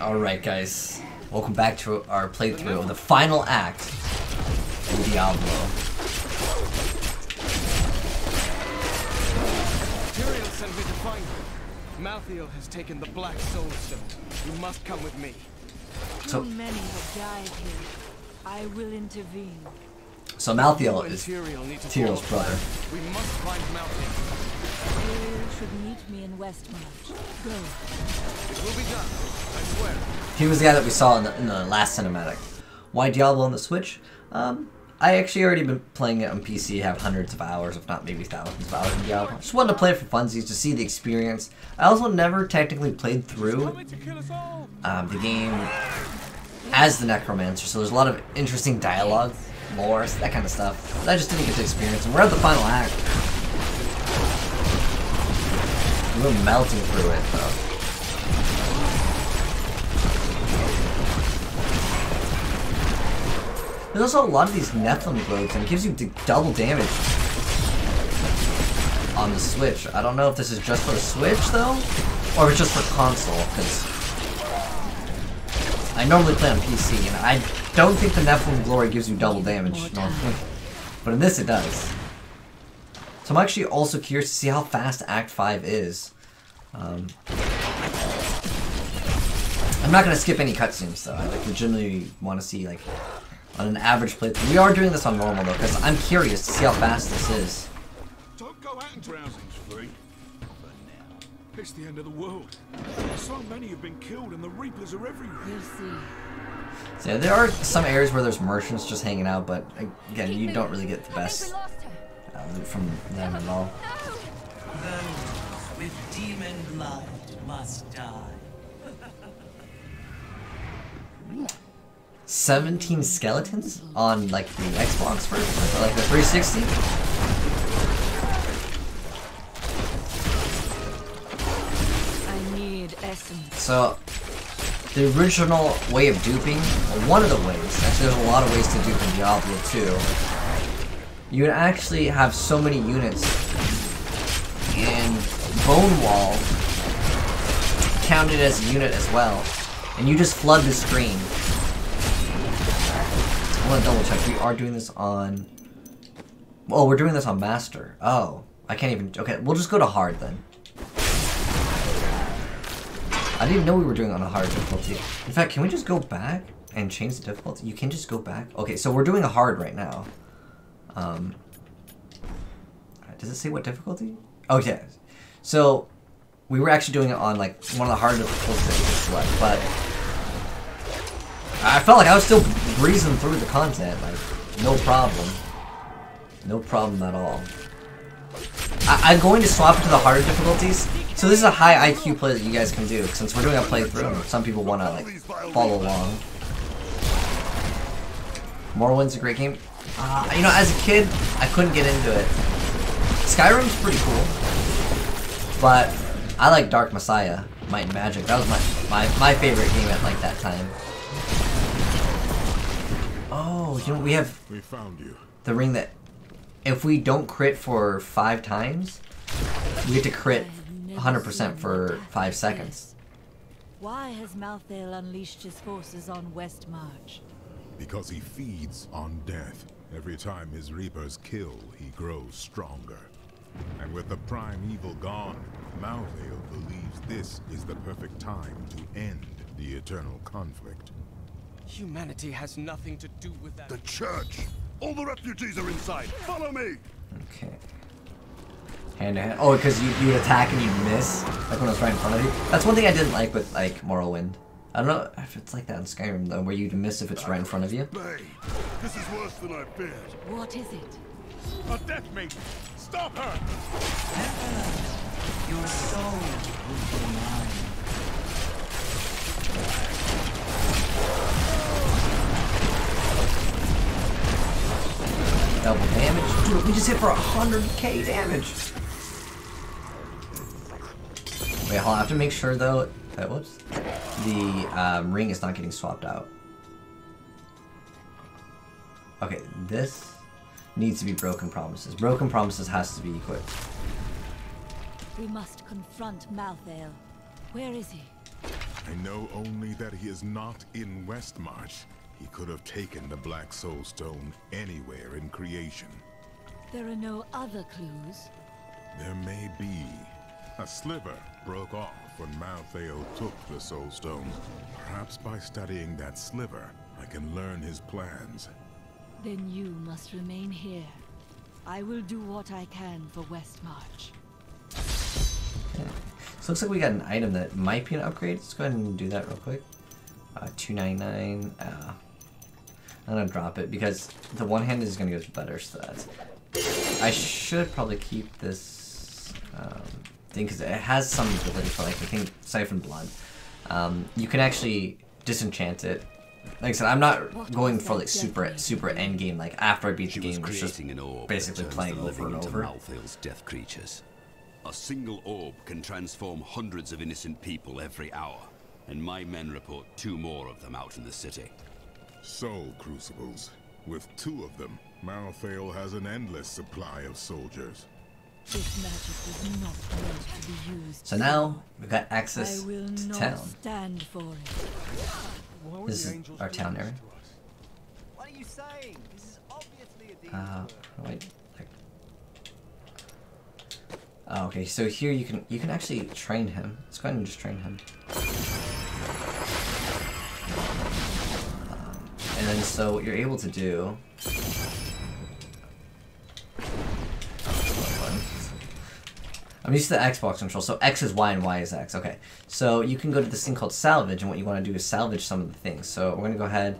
Alright guys, welcome back to our playthrough of the final act in Diablo. Tyrael sent me to find you. Malthael has taken the Black Soul Stone. You must come with me. Too many have died here. I will intervene. So Malthael is Tyrael's brother. We must find Malthael. Tyrael should meet me in Westmarch. Go. It will be done, I swear. He was the guy that we saw in the last cinematic. Why Diablo on the Switch? I actually already been playing it on PC, have hundreds of hours, if not maybe thousands of hours in Diablo. Just wanted to play it for funsies, to see the experience. I also never technically played through the game as the Necromancer, so there's a lot of interesting dialogue, lore, that kind of stuff. I just didn't get to experience, and we're at the final act. We're melting through it, though. There's also a lot of these Nephilim globes, and it gives you double damage on the Switch. I don't know if this is just for the Switch, though, or if it's just for console, because I normally play on PC, and I don't think the Nephilim Glory gives you double damage normally. But in this, it does. So I'm actually also curious to see how fast Act 5 is. I'm not going to skip any cutscenes, though. I legitimately want to see, like, on an average playthrough. We are doing this on normal, though, because I'm curious to see how fast this is. Don't go out and drowsing's free. But now, it's the end of the world. So many have been killed, and the Reapers are everywhere. We'll see. So yeah, there are some areas where there's merchants just hanging out, but again, you don't really get the best loot from them at all. Those with demon blood must die. 17 skeletons on like the Xbox version, or like the 360. I need essence. So the original way of duping, or one of the ways, actually there's a lot of ways to dupe in Diablo 2. You would actually have so many units in Bone Wall counted as a unit as well, and you just flood the screen. I want to double check. We are doing this on... Oh, we're doing this on Master. Oh. I can't even... Okay, we'll just go to Hard then. I didn't know we were doing it on a hard difficulty. In fact, can we just go back and change the difficulty? You can just go back? Okay, so we're doing a Hard right now. Does it say what difficulty? Oh, yeah. So, we were actually doing it on, like, one of the hard difficulties that you could select, but... I felt like I was still breezing through the content, like, no problem. No problem at all. I'm going to swap it to the harder difficulties. So this is a high IQ play that you guys can do, since we're doing a playthrough, and some people want to, like, follow along. Morrowind's a great game. You know, as a kid, I couldn't get into it. Skyrim's pretty cool. But I like Dark Messiah, Might and Magic. That was my favorite game at, like, that time. Oh, you know, we found you. The ring that, if we don't crit for 5 times, we get to crit 100% for 5 seconds. Why has Malthael unleashed his forces on Westmarch? Because he feeds on death. Every time his Reapers kill, he grows stronger. And with the prime evil gone, Malthael believes this is the perfect time to end the eternal conflict. Humanity has nothing to do with that. The church! All the refugees are inside! Follow me! Okay. Hand to hand. Oh, because you would attack and you'd miss? Like when I was right in front of you? That's one thing I didn't like with, like, Morrowind. I don't know if it's like that in Skyrim, though, where you'd miss if it's right in front of you. This is worse than I feared. What is it? A death maiden! Stop her! Your soul will be mine. Double damage. Dude, we just hit for 100k damage. Wait, I'll have to make sure though that the ring is not getting swapped out. Okay, this needs to be Broken Promises. Broken Promises has to be equipped. We must confront Malthael. Where is he? I know only that he is not in Westmarch. He could have taken the Black Soul Stone anywhere in creation. There are no other clues. There may be. A sliver broke off when Malthael took the Soul Stone. Perhaps by studying that sliver, I can learn his plans. Then you must remain here. I will do what I can for Westmarch. So looks like we got an item that might be an upgrade. Let's go ahead and do that real quick. 299. I'm gonna drop it because the one hand is gonna go to better stats. I should probably keep this thing because it has some ability for, like, I think Siphon Blood. You can actually disenchant it. Like I said, I'm not going for like super end game. Like after I beat the game, it's just basically playing over and over. Malthael's death creatures. A single orb can transform hundreds of innocent people every hour, and my men report 2 more of them out in the city. Soul Crucibles. With 2 of them, Malthael has an endless supply of soldiers. This magic was not meant to be used. So now we've got access I will to not town. stand for it. This is our town area. What are you saying? This is obviously a deal. Wait. Oh, okay. So here you can actually train him. Let's go ahead and just train him. And then so what you're able to do. I'm used to the Xbox control, so X is Y and Y is X. Okay, so you can go to this thing called salvage, and what you want to do is salvage some of the things. So we're gonna go ahead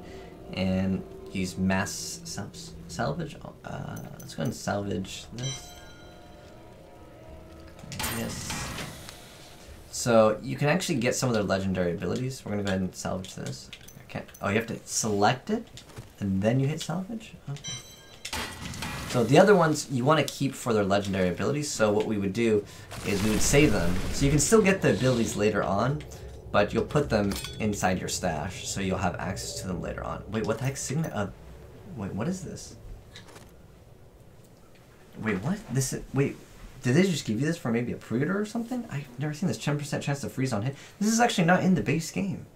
and use mass salvage. Let's go ahead and salvage this. Yes. So you can actually get some of their legendary abilities. We're gonna go ahead and salvage this. Okay. Oh, you have to select it, and then you hit salvage. Okay. So the other ones you want to keep for their legendary abilities. So what we would do is we would save them. So you can still get the abilities later on, but you'll put them inside your stash, so you'll have access to them later on. Wait, what the heck? Wait, what is this? Wait, what? Wait, did they just give you this for maybe a pre-order or something? I've never seen this 10% chance to freeze on hit. This is actually not in the base game.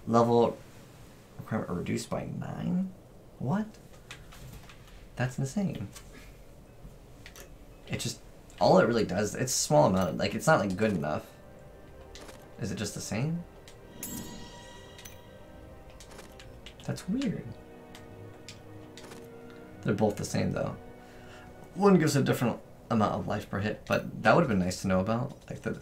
Level requirement reduced by 9? What? That's insane. It just, all it really does, it's a small amount, like it's not like good enough. Is it just the same? That's weird. They're both the same though. One gives a different amount of life per hit, but that would have been nice to know about. Like the.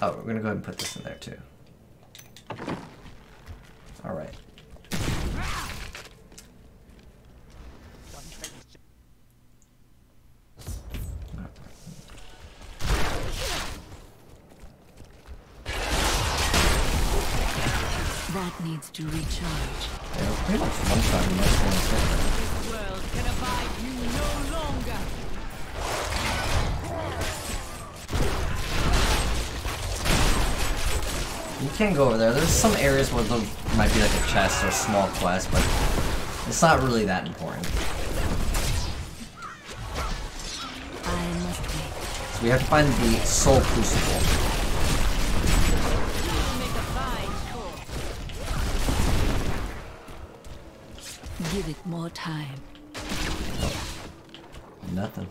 Oh, we're gonna go ahead and put this in there too. All right. That needs to recharge. Yeah, we're pretty much one-shotting most things. This world can abide you no longer. You can't go over there. There's some areas where there might be like a chest or a small quest, but it's not really that important. I must wait. So we have to find the Soul Crucible. Give it more time. Nothing.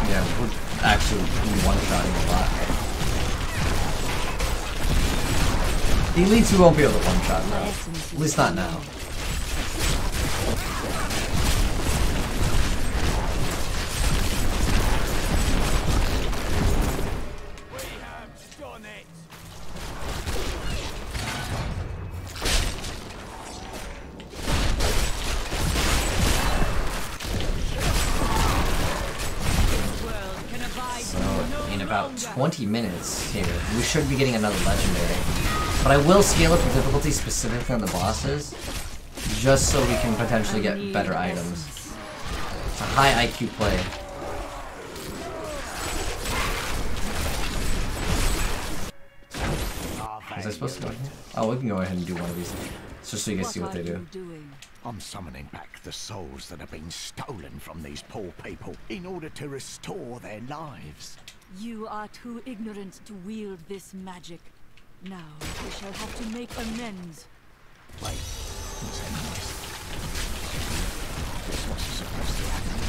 Yeah, we're actually one-shotting a lot. The elites who won't be able to one-shot now. At least not now. In about 20 minutes here, we should be getting another legendary. But I will scale up the difficulty specifically on the bosses, just so we can potentially get better items. It's a high IQ play. Was I supposed to go in here? Oh, we can go ahead and do one of these. Just so you can see what they do. I'm summoning back the souls that have been stolen from these poor people in order to restore their lives. You are too ignorant to wield this magic. Now we shall have to make amends. Wait, what's that noise? This was supposed to happen.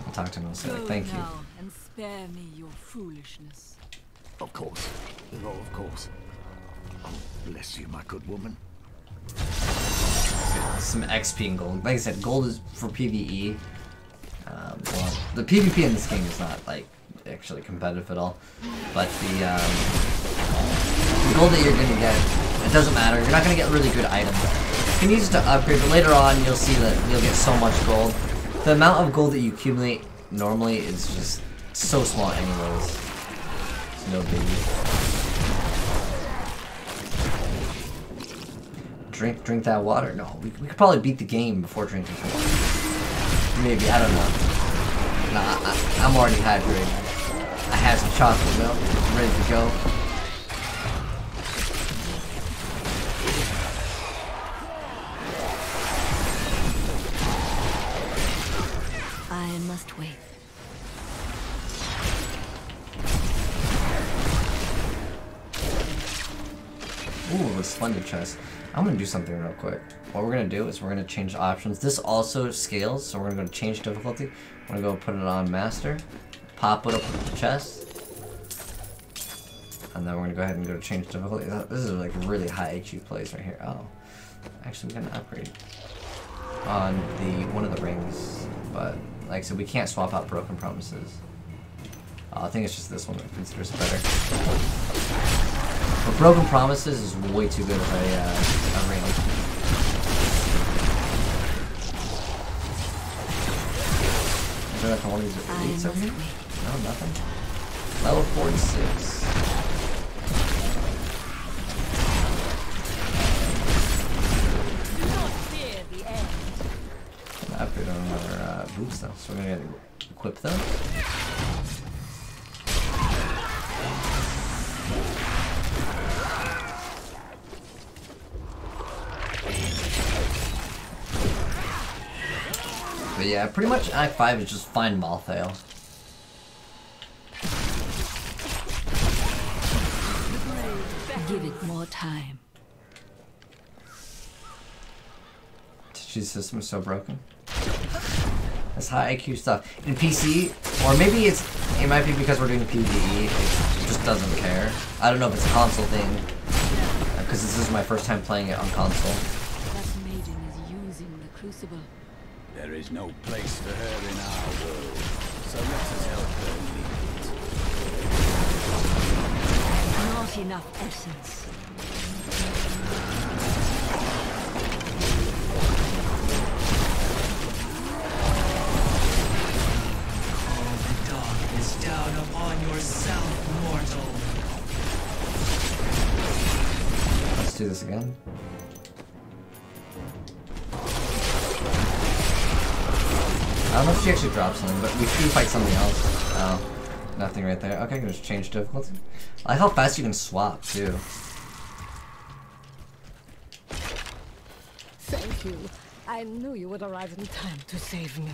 I'll talk to him and say, thank you. Now and spare me your foolishness. Of course. Oh, of course. Oh, bless you, my good woman. Some XP and gold. Like I said, gold is for PvE. Well, the PvP in this game is not like actually competitive at all. But the gold that you're gonna get, it doesn't matter. You're not gonna get really good items. You can use it to upgrade, but later on you'll see that you'll get so much gold. The amount of gold that you accumulate normally is just so small anyways. It's no biggie. Drink that water. No, we could probably beat the game before drinking some water. Maybe, I don't know. No, I'm already hydrated. I have some chocolate milk, ready to go. I must wait. Ooh, a splendid chest. I'm gonna do something real quick. What we're gonna do is we're gonna change options. This also scales, so we're gonna go to change difficulty. We're gonna go put it on master, pop it up with the chest, and then we're gonna go ahead and go to change difficulty. This is like a really high HU place right here. Oh, actually, we're gonna upgrade on the one of the rings, but like I said, we can't swap out broken promises. I think it's just this one that considers it better. But broken promises is way too good of a ring. Is there one of these elites over here? No, nothing. Level 46. Do not fear the end. I'm gonna upgrade on our boots though, so we're gonna equip them. But yeah, pretty much Act 5 is just find Malthael. Give it more time. Techi's system is so broken. That's high IQ stuff. In PC, or maybe it might be because we're doing PvE, it just doesn't care. I don't know if it's a console thing, because this is my first time playing it on console. That maiden is using the crucible. There is no place for her in our world, so let us help her lead it. Not enough essence. Call the darkness down upon yourself, mortal. Let's do this again. I don't know if she actually drops something, but we do fight something else. Oh, nothing right there. Okay, I can just change difficulty. I like how fast you can swap, too. Thank you. I knew you would arrive in time to save me.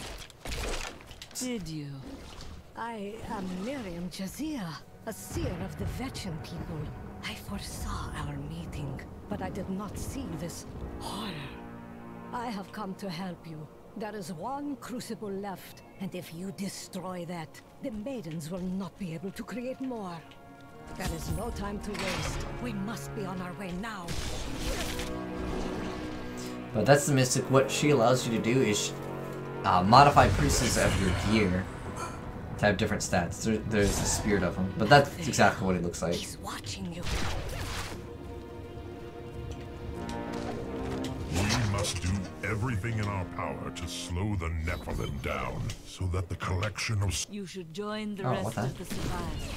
Did you? I am Miriam Jazia, a seer of the Vetchin people. I foresaw our meeting, but I did not see this horror. I have come to help you. There is one crucible left, and if you destroy that, the maidens will not be able to create more. There is no time to waste. We must be on our way now. But that's the Mystic. What she allows you to do is modify pieces of your gear to have different stats. There's a spirit of them, but that's exactly what it looks like. He's watching you. We must do everything in our power to slow the Nephilim down, so that the collection of... You should join the Oh, rest what the? of the survivors.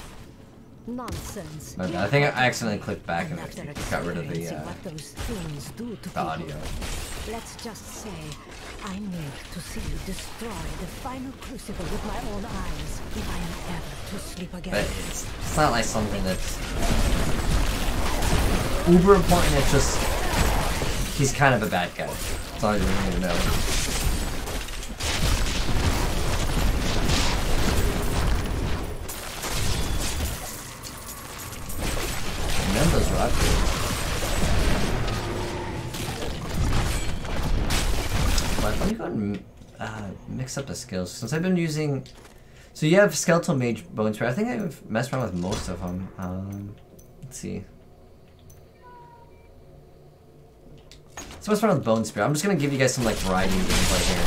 Nonsense. My bad. I think I accidentally clicked back and After it got rid of the experiencing what those things do to people, audio. let's just say I need to see you destroy the final crucible with my own eyes if I am ever to sleep again. But it's not like something that's uber important. It's just he's kind of a bad guy. That's all you really need to know. Those rock but let me go and mix up the skills since I've been using. So you have skeletal mage bone spear. I think I've messed around with most of them. Let's see. Let's mess around with bone spear. I'm just gonna give you guys some like variety in gameplay here.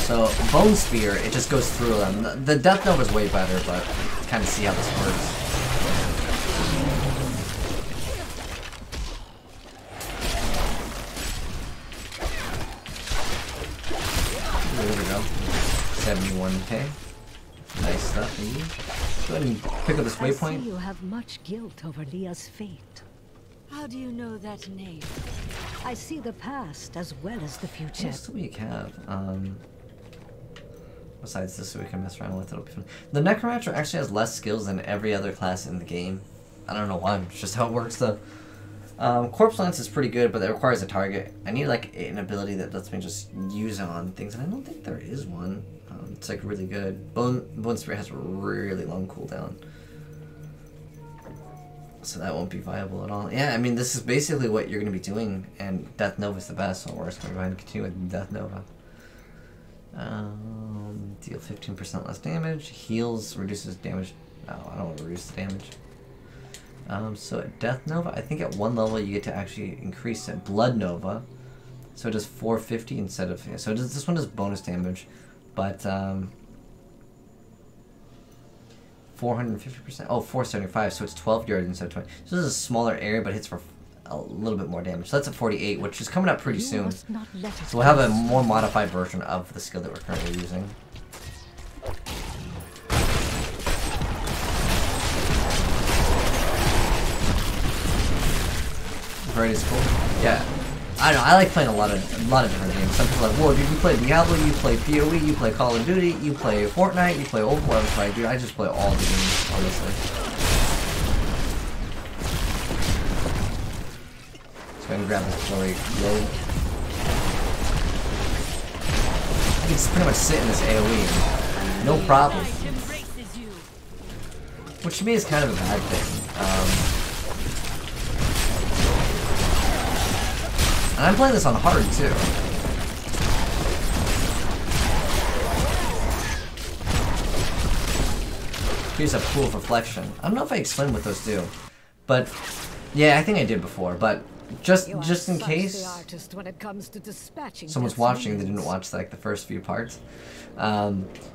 So bone spear, it just goes through them. The death nova is way better, but kind of see how this works. There we go. 71k. Nice stuff, indeed. Go ahead and pick up this waypoint. I see you have much guilt over Leah's fate. How do you know that name? I see the past as well as the future. What else do we have? Besides this, so we can mess around with it. It'll be fun. The Necromancer actually has less skills than every other class in the game. I don't know why. It's just how it works, though. Corpse Lance is pretty good, but it requires a target. I need like an ability that lets me just use it on things, and I don't think there is one. It's like really good. Bone Spear has a really long cooldown, so that won't be viable at all. Yeah, I mean this is basically what you're going to be doing, and Death Nova is the best. So we're just going to go ahead and continue with Death Nova. Deal 15% less damage. Heals, reduces damage. Oh, I don't want to reduce the damage. So at Death Nova, I think at one level you get to actually increase it. Blood Nova, so it does 450 instead of, so this one does bonus damage, but 450%. Oh, 475. So it's 12 yards instead of 20. So this is a smaller area, but hits for a little bit more damage. So that's at 48, which is coming up pretty soon. So we'll have a more modified version of the skill that we're currently using. Variety is cool. Yeah, I don't know. I like playing a lot of different games. Some people are like, whoa, dude, you play Diablo, you play PoE, you play Call of Duty, you play Fortnite, you play Overwatch. Dude, I just play all the games, honestly. So I'm gonna grab this glory load. I can just pretty much sit in this AoE, no problem. Which to me is kind of a bad thing. And I'm playing this on hard, too. Here's a pool of reflection. I don't know if I explained what those do. But, yeah, I think I did before. But, just in case someone's watching, they didn't watch, like, the first few parts.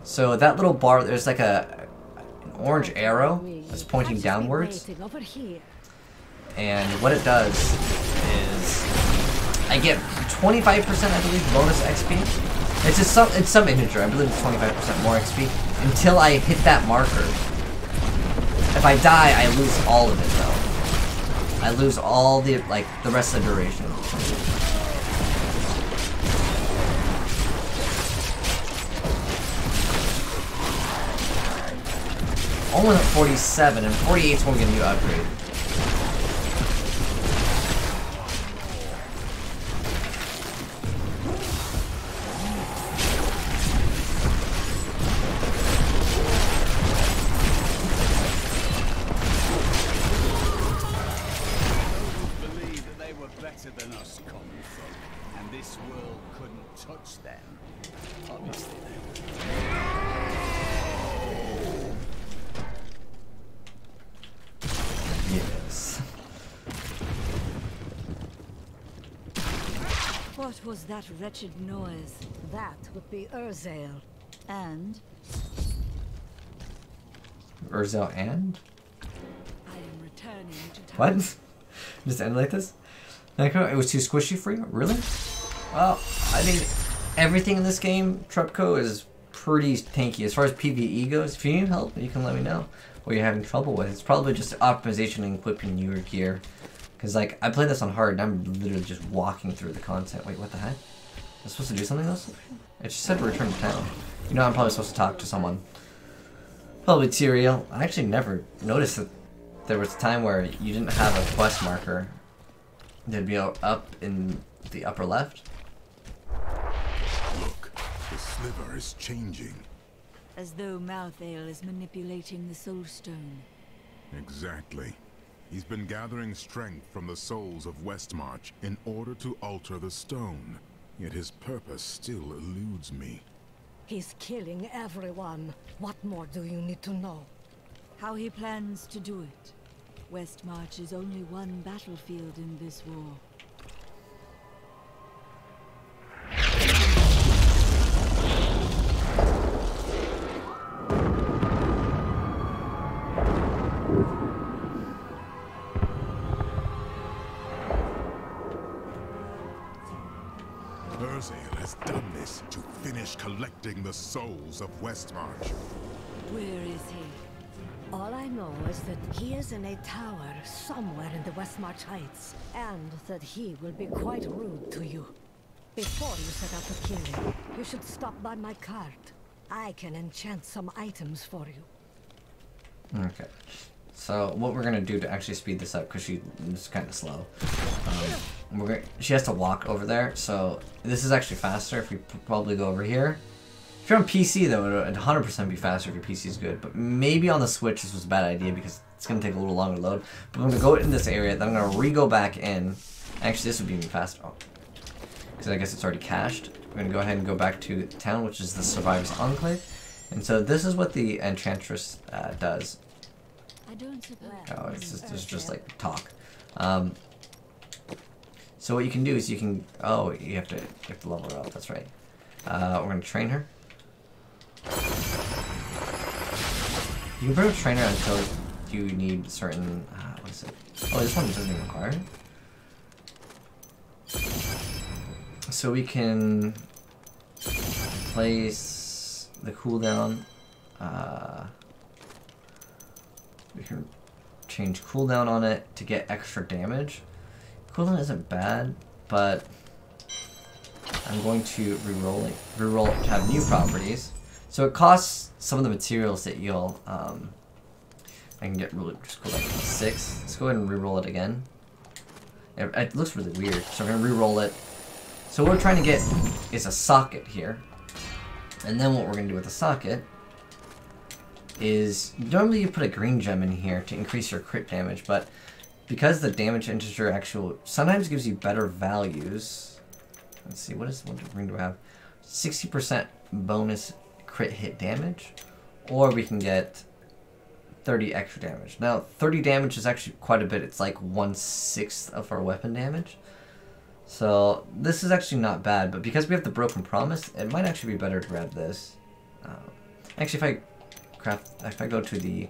So that little bar, there's like an orange arrow that's pointing downwards. And what it does is I get 25%, I believe, bonus XP. It's just some integer. I believe it's 25% more XP until I hit that marker. If I die, I lose all of it though. I lose all the the rest of the duration. Only at 47, and 48 is when we get a new upgrade. Than us common folk, and this world couldn't touch them. Obviously Yes. What was that wretched noise? That would be Urzael. And? Urzael and? I am returning to town. What? Just end like this? Like, it was too squishy for you? Really? Well, I mean, everything in this game, Trupco, is pretty tanky. As far as PvE goes, if you need help, you can let me know. what you're having trouble with. It's probably just optimization and equipping your gear. Because, like, I play this on hard and I'm literally just walking through the content. Wait, what the heck? Am I supposed to do something else? It just said return to town. You know, I'm probably supposed to talk to someone. Probably Tyrael. I actually never noticed that there was a time where you didn't have a quest marker. They'd be up in the upper left. Look, the sliver is changing. As though Malthael is manipulating the soul stone. Exactly. He's been gathering strength from the souls of Westmarch in order to alter the stone. Yet his purpose still eludes me. He's killing everyone. What more do you need to know? How he plans to do it. Westmarch is only one battlefield in this war. Urzael has done this to finish collecting the souls of Westmarch. Where is he? All I know is that he is in a tower somewhere in the Westmarch Heights, and that he will be quite rude to you. Before you set out to kill him, you should stop by my cart. I can enchant some items for you. Okay. So what we're gonna do to actually speed this up, because she's kind of slow. She has to walk over there, so this is actually faster if we probably go over here. If you're on PC though, it would 100% be faster if your PC is good, but maybe on the Switch this was a bad idea because it's gonna take a little longer to load. But I'm gonna go in this area, then I'm gonna re-go back in. Actually, this would be even faster. Oh, because I guess it's already cached. We're gonna go ahead and go back to town, which is the Survivor's Enclave. And so this is what the Enchantress does. I don't suppose. Oh, it's just like talk. So what you can do is you can. Oh, you have to level her up. That's right. We're gonna train her. You can pretty much train her until you need certain. What is it? Oh, this one doesn't even require it. So we can place the cooldown. We can change cooldown on it to get extra damage. Cooldown isn't bad, but I'm going to re-roll it. Re-roll it to have new properties. So it costs some of the materials that you'll I can get really just go like 6. Let's go ahead and re-roll it again. It looks really weird, so we're gonna re-roll it. So what we're trying to get is a socket here. And then what we're gonna do with the socket is normally you put a green gem in here to increase your crit damage, but because the damage integer actual sometimes gives you better values. Let's see, what ring do we have? 60% bonus crit hit damage, or we can get 30 extra damage. Now 30 damage is actually quite a bit. It's like 1/6 of our weapon damage. So this is actually not bad, but because we have the Broken Promise, it might actually be better to grab this. Actually, if I go to the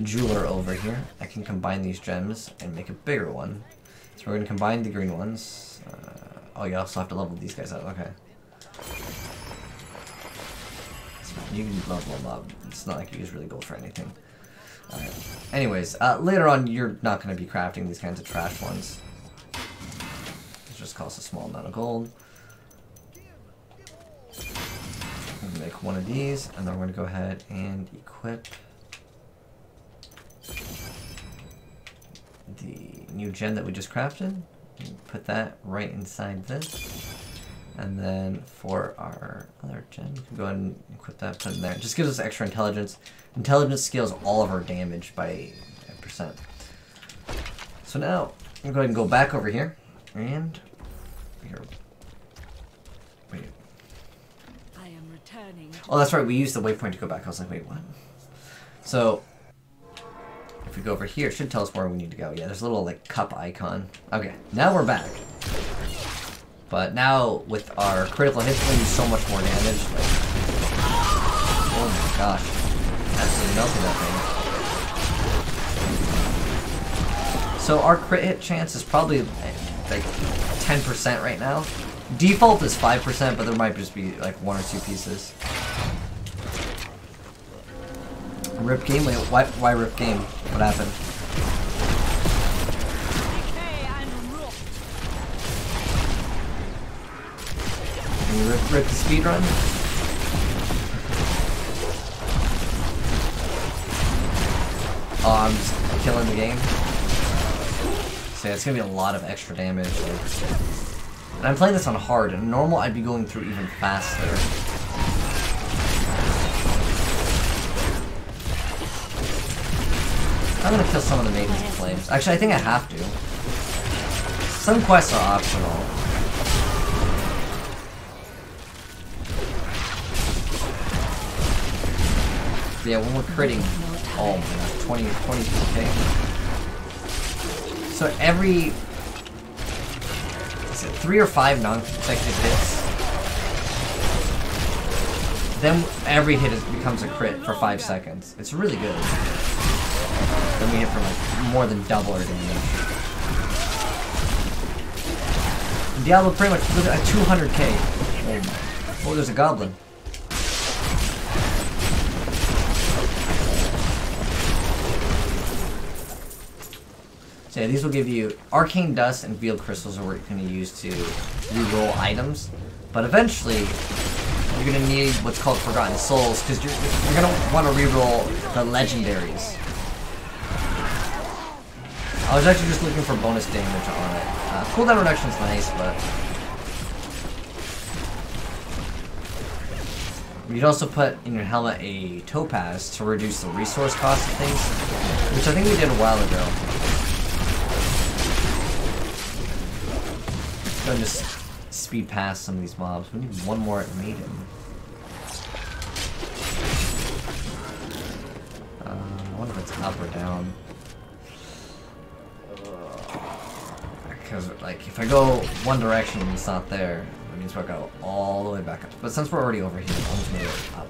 jeweler over here, I can combine these gems and make a bigger one. So we're going to combine the green ones. Oh, you also have to level these guys up. Okay. You can level them up. It's not like you use really gold for anything. Alright. Anyways, later on you're not going to be crafting these kinds of trash ones. It just costs a small amount of gold. I'm going to make one of these, and then we're going to go ahead and equip the new gem that we just crafted. Put that right inside this. And then for our other gem, we can go ahead and equip that, put it in there. It just gives us extra intelligence. Intelligence scales all of our damage by 10%. So now, I'm going to go ahead and go back over here. And here. Wait. I am returning. Oh, that's right. We used the waypoint to go back. I was like, wait, what? So if we go over here, it should tell us where we need to go. Yeah, there's a little like cup icon. Okay, now we're back. But now with our critical hits, we're going to do so much more damage. Like, oh my gosh, absolutely melted that thing. So our crit hit chance is probably like 10% right now. Default is 5%, but there might just be like 1 or 2 pieces. Rip game? Wait, why rip game? What happened? Can you rip the speed run? Oh, I'm just killing the game. So yeah, it's gonna be a lot of extra damage. And I'm playing this on hard, and normal I'd be going through even faster. I'm gonna kill some of the Maidens of Flames. Actually, I think I have to. Some quests are optional. Yeah, when we're critting, oh my god, 22k. So every, is it 3 or 5 non-consecutive hits? Then every hit becomes a crit for 5 seconds. It's really good. Then we hit for like more than double our damage. Diablo pretty much at 200k. Oh my. Oh, there's a goblin. So yeah, these will give you arcane dust and field crystals are what you're going to use to re-roll items. But eventually, you're going to need what's called Forgotten Souls because you're going to want to re-roll the legendaries. I was actually just looking for bonus damage on it. Cooldown reduction's nice, but you'd also put in your helmet a topaz to reduce the resource cost of things, which I think we did a while ago. Go and just speed past some of these mobs. We need one more at Maiden. I wonder if it's up or down. Because, like, if I go one direction and it's not there, it means we'll go all the way back up. But since we're already over here, I'm just gonna go up.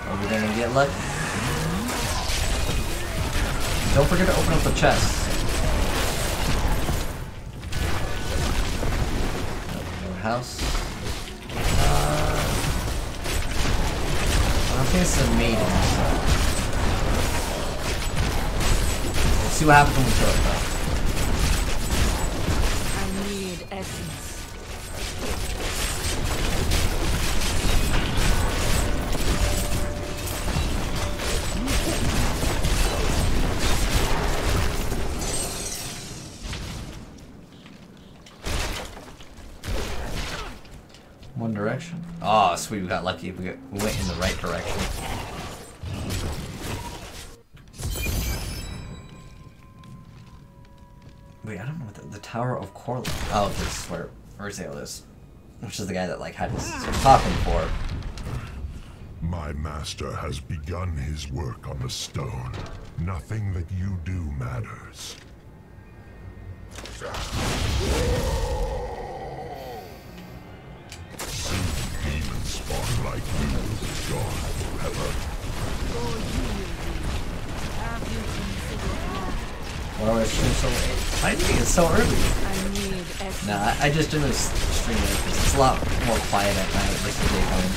Are we gonna get lucky? Don't forget to open up the chest. House. I think it's a maiden. Let's see what happens when we kill it though. I need essence. One direction. Oh, sweet, we got lucky. We went in the right direction. Wait, I don't know what the Tower of Corlin. Oh, this is where Urzale is. Which is the guy that, like, had his coffin for. My master has begun his work on the stone. Nothing that you do matters. Demons spawn like you will be gone forever. Why do I stream so late? Why do you think it's so early? Nah, I just didn't stream it because it's a lot more quiet at night versus daytime.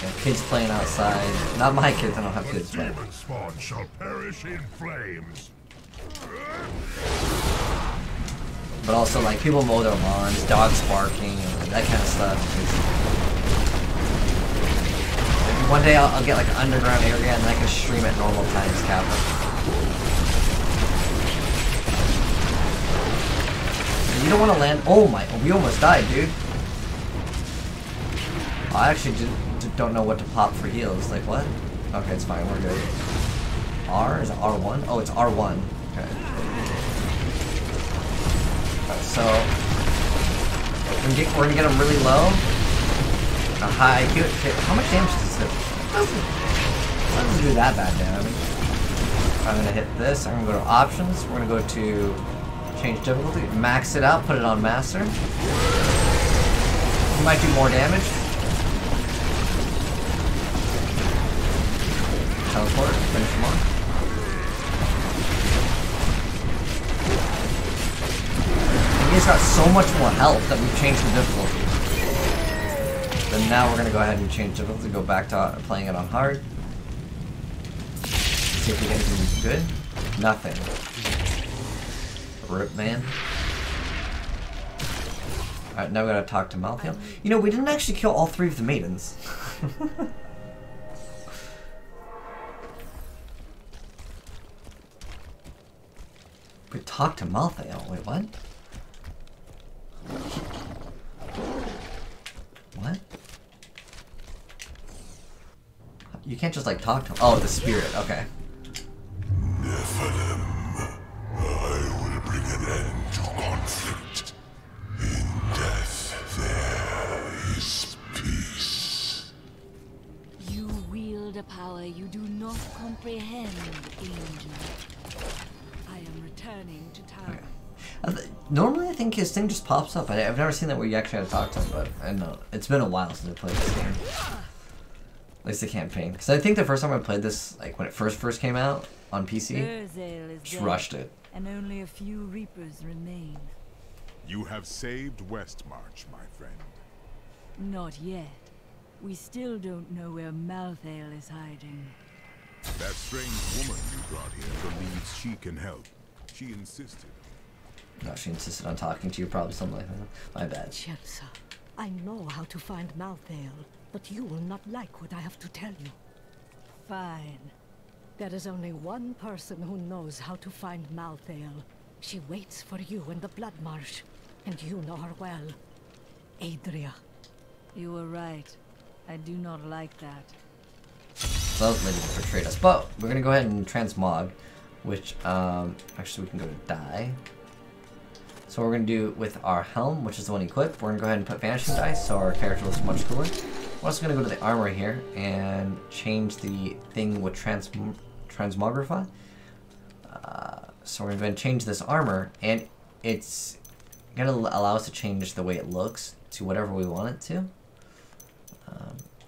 Yeah, kids playing outside. Not my kids, I don't have kids, but Demon spawn shall perish in flames. But also, like, people mow their lawns, dogs barking, and that kind of stuff. Maybe one day I'll get, like, an underground area and I can stream at normal times, Kappa. You don't want to land. Oh my, we almost died, dude. Oh, I actually don't know what to pop for heals. Like, what? Okay, it's fine, we're good. R? Is it R1? Oh, it's R1. Okay. So, we're gonna get him really low. A high IQ. How much damage does this do? It doesn't do that bad damage. I'm gonna hit this. I'm gonna go to options. We're gonna go to change difficulty. Max it out. Put it on master. You might do more damage. Teleport. Finish him off. so much more health that we've changed the difficulty. But now we're gonna go ahead and change difficulty, go back to playing it on hard. See if we get anything good. Nothing. Rip, man. Alright, now we gotta talk to Malthael. You know, we didn't actually kill all 3 of the maidens. We talked to Malthael. Wait, what? What? You can't just like talk to him. Oh, the spirit. Okay. Nephilim, I will bring an end to conflict. In death there is peace. You wield a power you do not comprehend, Angel. I am returning to town. Okay. Normally I think his thing just pops up. I've never seen that where you actually have to talk to him, but I know. It's been a while since I played this game. At least the campaign. Because I think the first time I played this, like when it first came out on PC, just rushed it. And only a few Reapers remain. You have saved Westmarch, my friend. Not yet. We still don't know where Malthael is hiding. That strange woman you brought here believes she can help. She insisted. No, she insisted on talking to you, probably something like that. My bad. Chelsea, I know how to find Malthael, but you will not like what I have to tell you. Fine. There is only one person who knows how to find Malthael. She waits for you in the Blood Marsh, and you know her well. Adria. You were right. I do not like that. So that was maybe that betrayed us. But we're gonna go ahead and transmog, which actually we can go to die. So what we're gonna do with our helm, which is the one equipped, we're gonna go ahead and put vanishing dice so our character looks much cooler. We're also gonna go to the armor here and change the thing with transmogrify. So we're gonna change this armor, and it's gonna allow us to change the way it looks to whatever we want it to.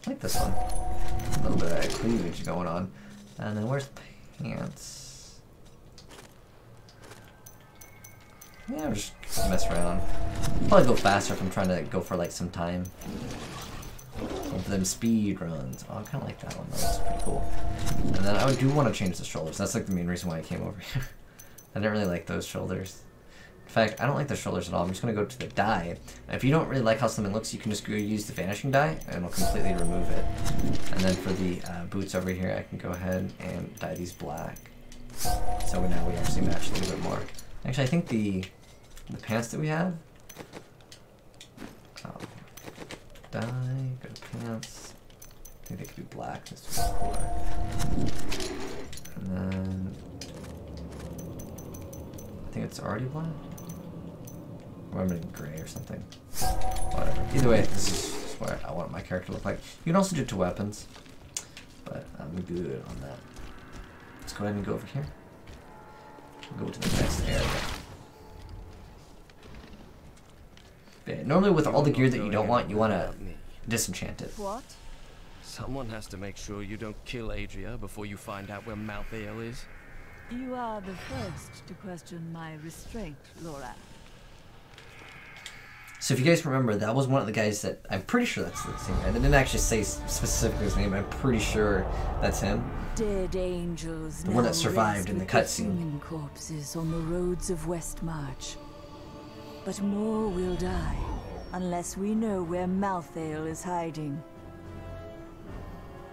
I like this one. A little bit of cleavage going on. And then where's pants? Yeah, we'll just mess around. Probably go faster if I'm trying to go for like some time. Go for them speed runs. Oh, I kind of like that one. That looks pretty cool. And then I do want to change the shoulders. That's like the main reason why I came over here. I didn't really like those shoulders. In fact, I don't like the shoulders at all. I'm just going to go to the die. And if you don't really like how something looks, you can just go use the vanishing die, and it'll completely remove it. And then for the boots over here, I can go ahead and dye these black. So now we actually match a little bit more. Actually, I think the pants that we have... dye, go to pants. I think they could be black. This would be cooler. And then... I think it's already black. Or I'm in gray or something. Whatever. Either way, this is what I want my character to look like. You can also do it to weapons, but I'm good on that. Let's go ahead and go over here. Go to the next area. Yeah, normally with all the gear that you don't want, you want to disenchant it. What? Someone has to make sure you don't kill Adria before you find out where Malthael is. You are the first to question my restraint, Laura. So if you guys remember, that was one of the guys that, I'm pretty sure that's the same guy. They didn't actually say specifically his name, but I'm pretty sure that's him. Dead angels, the one that survived in the cutscene. Human corpses on the roads of Westmarch. But more will die, unless we know where Malthael is hiding.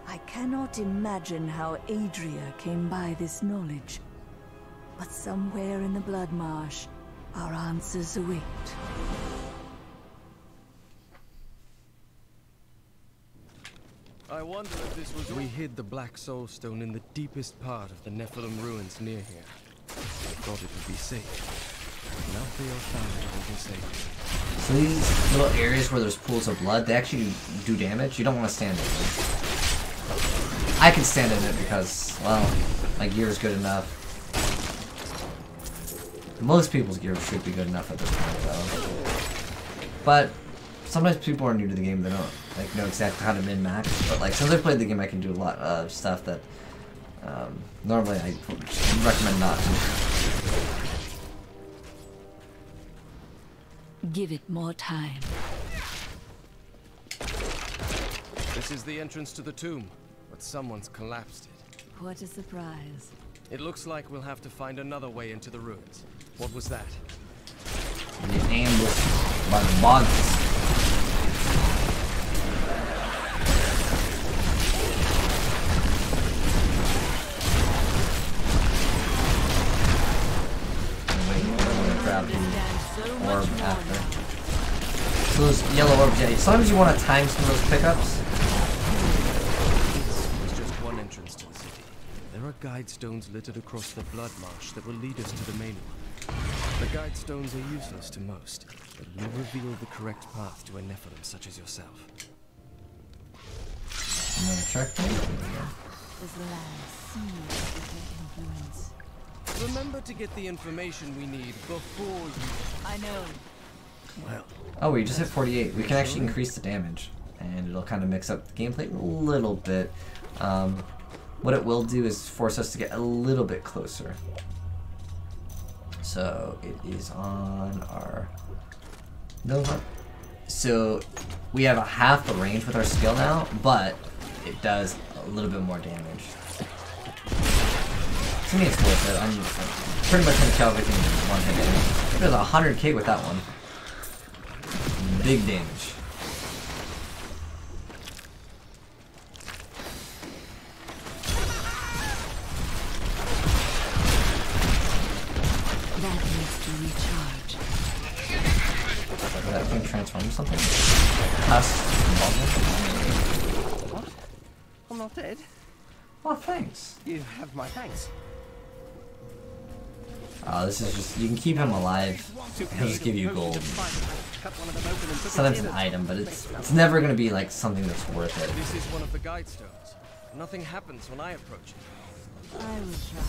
I cannot imagine how Adria came by this knowledge. But somewhere in the Blood Marsh, our answers await. I wonder if this was... We hid the Black Soul Stone in the deepest part of the Nephilim ruins near here. I thought it would be safe. Malthael found it and saved. So these little areas where there's pools of blood, they actually do damage. You don't want to stand in it. I can stand in it because, well, my gear is good enough. Most people's gear should be good enough at this point, though. But sometimes people are new to the game; they don't like know exactly how to min-max. But like since I played the game, I can do a lot of stuff that normally I recommend not to. Give it more time. This is the entrance to the tomb, but someone's collapsed it. What a surprise. It looks like we'll have to find another way into the ruins. What was that? The ambush by the bugs. Grab the orb after. So those yellow orbs, yeah, sometimes you want to time some of those pickups. There's just one entrance to the city. There are guide stones littered across the blood marsh that will lead us to the main one. The guide stones are useless to most, but will reveal the correct path to a Nephilim such as yourself. Another checkpoint. This land seized with their influence. Remember to get the information we need before you... I know. Well... Oh, we just hit 48. We can actually increase the damage, and it'll kind of mix up the gameplay a little bit. What it will do is force us to get a little bit closer. So it is on our... No, so we have a half the range with our skill now, but it does a little bit more damage. To me, it's worth it. I'm pretty much gonna kill everything in one hit. There's 100k with that one. Big damage. That needs to recharge. Did that thing transform or something? Us. What? I'm not dead. Oh, thanks. You have my thanks. This is just, you can keep him alive. He'll just give you gold. Sometimes an item, but it's never gonna be like something that's worth it. This is one of the guide stones. Nothing happens when I approach it. I will try.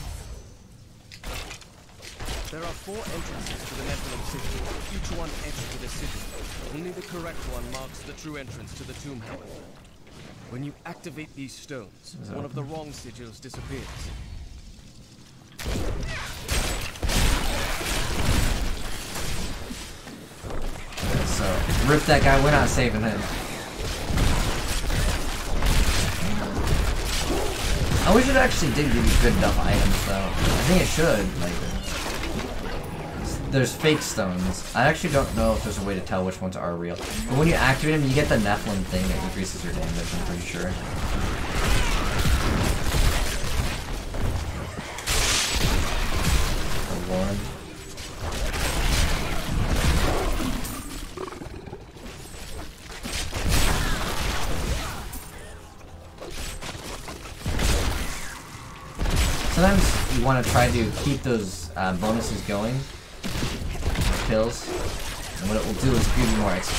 There are 4 entrances to the Nephilim city, each one etched with a sigil. Only the correct one marks the true entrance to the tomb, however. When you activate these stones, one of the wrong sigils disappears. So, rip that guy, we're not saving him. I wish it actually did give you good enough items, though. I think it should. Like, there's fake stones. I actually don't know if there's a way to tell which ones are real. But when you activate them, you get the Nephilim thing that increases your damage, I'm pretty sure. The Lord. Sometimes you want to try to keep those bonuses going, kills, and what it will do is give you more XP.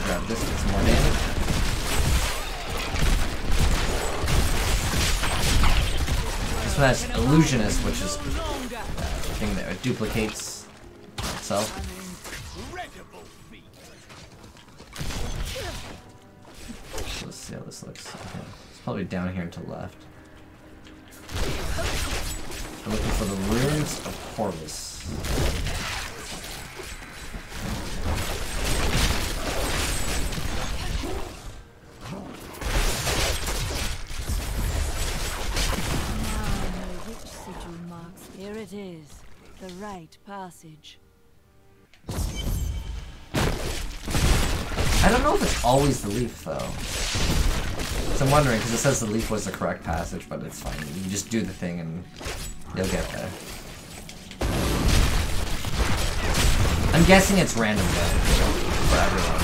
Grab this, get some more damage. This one has Illusionist, which is the thing that duplicates itself. Let's see how this looks. Okay. It's probably down here to the left. I'm looking for the ruins of Corvus. Now I know which sigil marks. Here it is. The right passage. I don't know if it's always the leaf, though. So I'm wondering, because it says the leaf was the correct passage, but it's fine. You just do the thing and you'll get there. I'm guessing it's random, though, for everyone.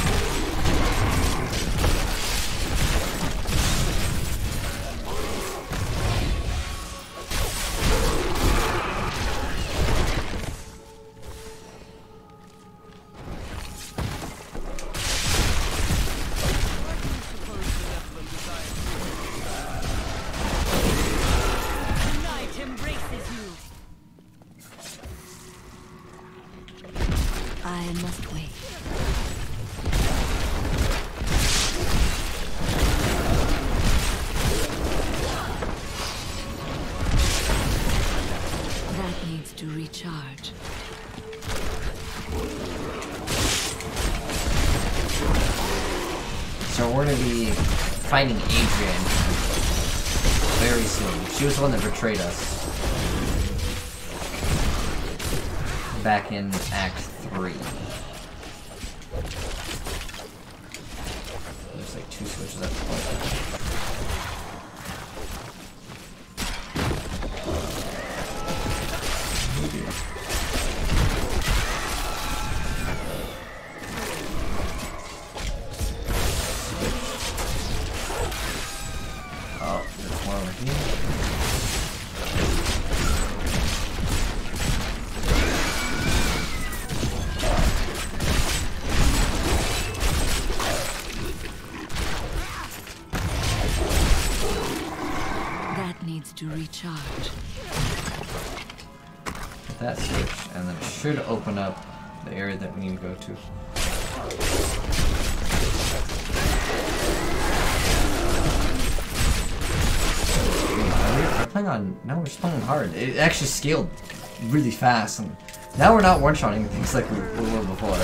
I must wait. So we're gonna be fighting Adrian very soon. She was the one that betrayed us back in Act 3. There's like 2 switches at the point. Oh, there's one over here. To recharge. Hit that switch, and then it should open up the area that we need to go to. We're playing on. No, we're just playing hard. It actually scaled really fast, and now we're not one-shotting things like we were before.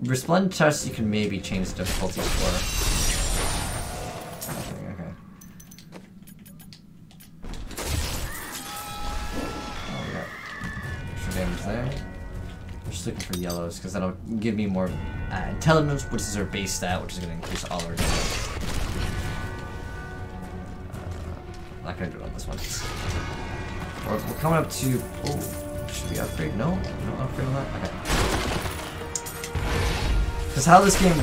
Resplendent Test you can maybe change the difficulties for. Okay. Oh, we got extra damage there. I'm just looking for yellows because that'll give me more intelligence, which is our base stat, which is going to increase all our damage. Not going to do it on this one. We're coming up to. Oh, should we upgrade? No upgrade on that? Okay. Because how this game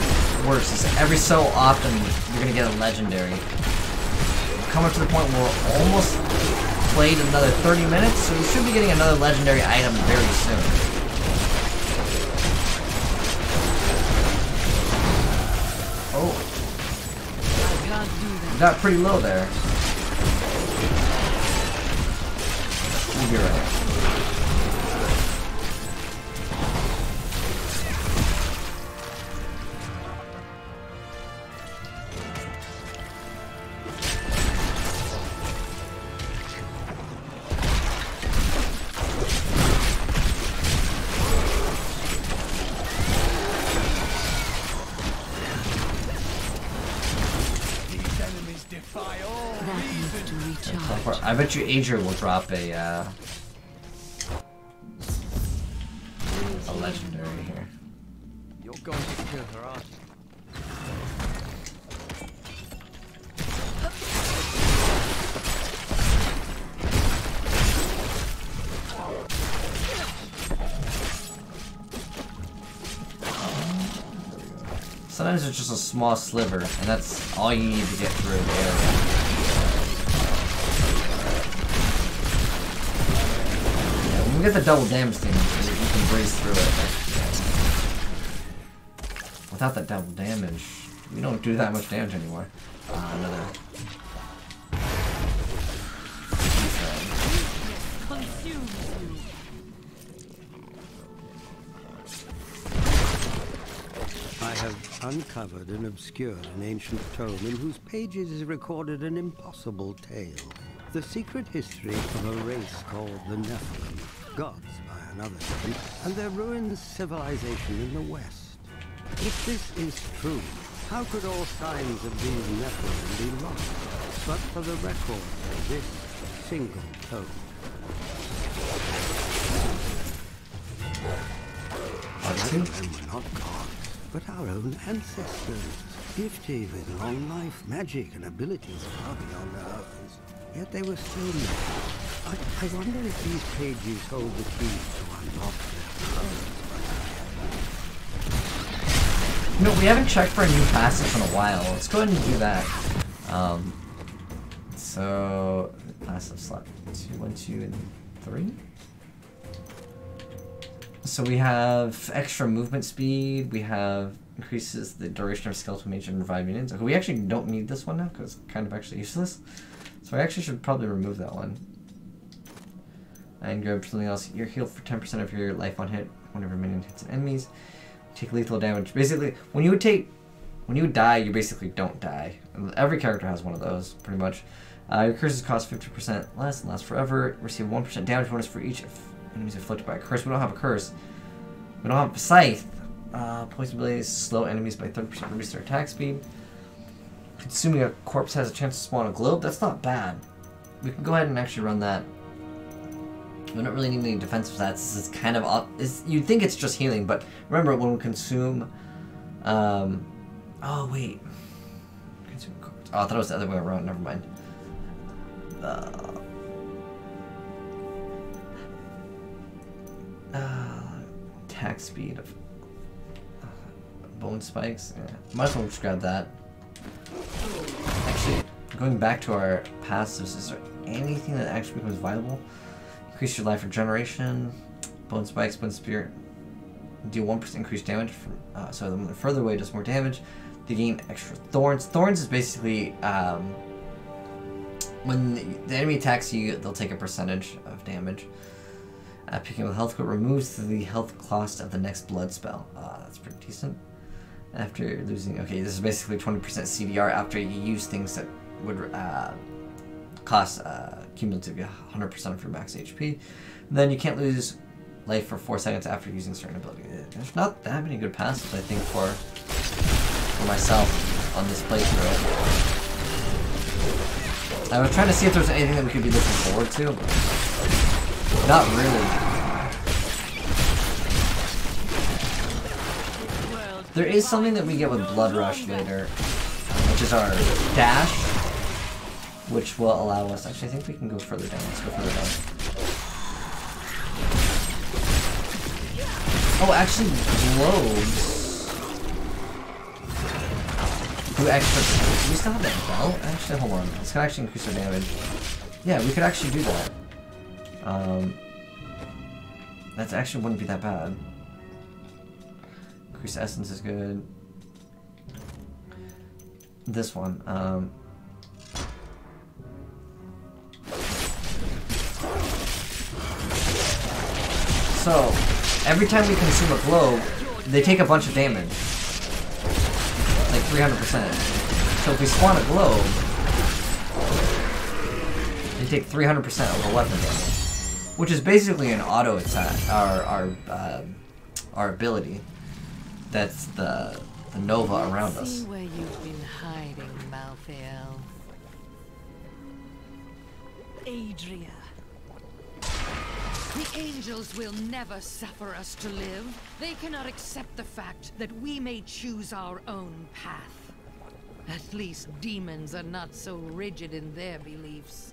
works is every so often you're going to get a legendary. We're coming to the point where we're almost played another 30 minutes, so we should be getting another legendary item very soon. Oh. We got pretty low there. We'll be right. I bet you Adrian will drop a legendary here. You're going to kill her, aren't you? Sometimes it's just a small sliver, and that's all you need to get through the area. When we get the double damage thing, you can breeze through it. Without that double damage, we don't do that much damage anymore. Another. I have uncovered and obscured an ancient tome in whose pages is recorded an impossible tale. The secret history of a race called the Nephilim, gods by another name, and their ruined civilization in the west. If this is true, how could all signs of these Nephilim be lost, but for the record of this single tome? And we're not gods, but our own ancestors, gifted with long life, magic, and abilities far beyond ours. Yet they were still mad. I wonder if these pages hold the key to unlock their powers. No, we haven't checked for a new passage in a while. Let's go ahead and do that. So passive slot 2, 1, 2, and 3. So we have extra movement speed. We have increases the duration of skeletal mage and revive minions. Okay, we actually don't need this one now because it's kind of actually useless. So I actually should probably remove that one. And grab something else. You're healed for 10% of your life on hit whenever a minion hits an enemies. Take lethal damage. Basically, when you would die, you basically don't die. Every character has one of those, pretty much. Your curses cost 50% less and last forever. Receive 1% damage bonus for each enemies afflicted by a curse. We don't have a curse. We don't have a scythe. Poison blaze, slow enemies by 30%, reduce their attack speed. Consuming a corpse has a chance to spawn a globe. That's not bad. We can go ahead and actually run that. We don't really need any defensive stats. This is kind of you'd think it's just healing, but remember when we consume. Oh wait. Consume corpse. Oh, I thought it was the other way around. Never mind. Attack speed of bone spikes. Yeah. Might as well just grab that. Actually, going back to our passives, is there anything that actually becomes viable? Increase your life regeneration, bone spikes, bone spear. Deal 1% increased damage from. So the further away does more damage. They gain extra thorns. Thorns is basically when the enemy attacks you, they'll take a percentage of damage. Picking up the health quote removes the health cost of the next blood spell. That's pretty decent. After losing, okay, this is basically 20% CDR after you use things that would cost cumulatively 100% of your max HP. And then you can't lose life for 4 seconds after using a certain ability. There's not that many good passives, I think, for myself on this playthrough. I was trying to see if there's anything that we could be looking forward to, but not really. There is something that we get with Blood Rush later, which is our dash, which will allow us. Actually, I think we can go further down. Let's go further down. Oh, actually, globes do extra. Do we still have that belt? Actually, hold on. This can actually increase our damage. Yeah, we could actually do that. That actually wouldn't be that bad. Increase essence is good. This one, so every time we consume a globe, they take a bunch of damage, like 300%. So if we spawn a globe, they take 300% of the weapon damage, which is basically an auto attack. Our ability. That's the Nova around us. See where you've been hiding, Malthael. Adria. The angels will never suffer us to live. They cannot accept the fact that we may choose our own path. At least demons are not so rigid in their beliefs.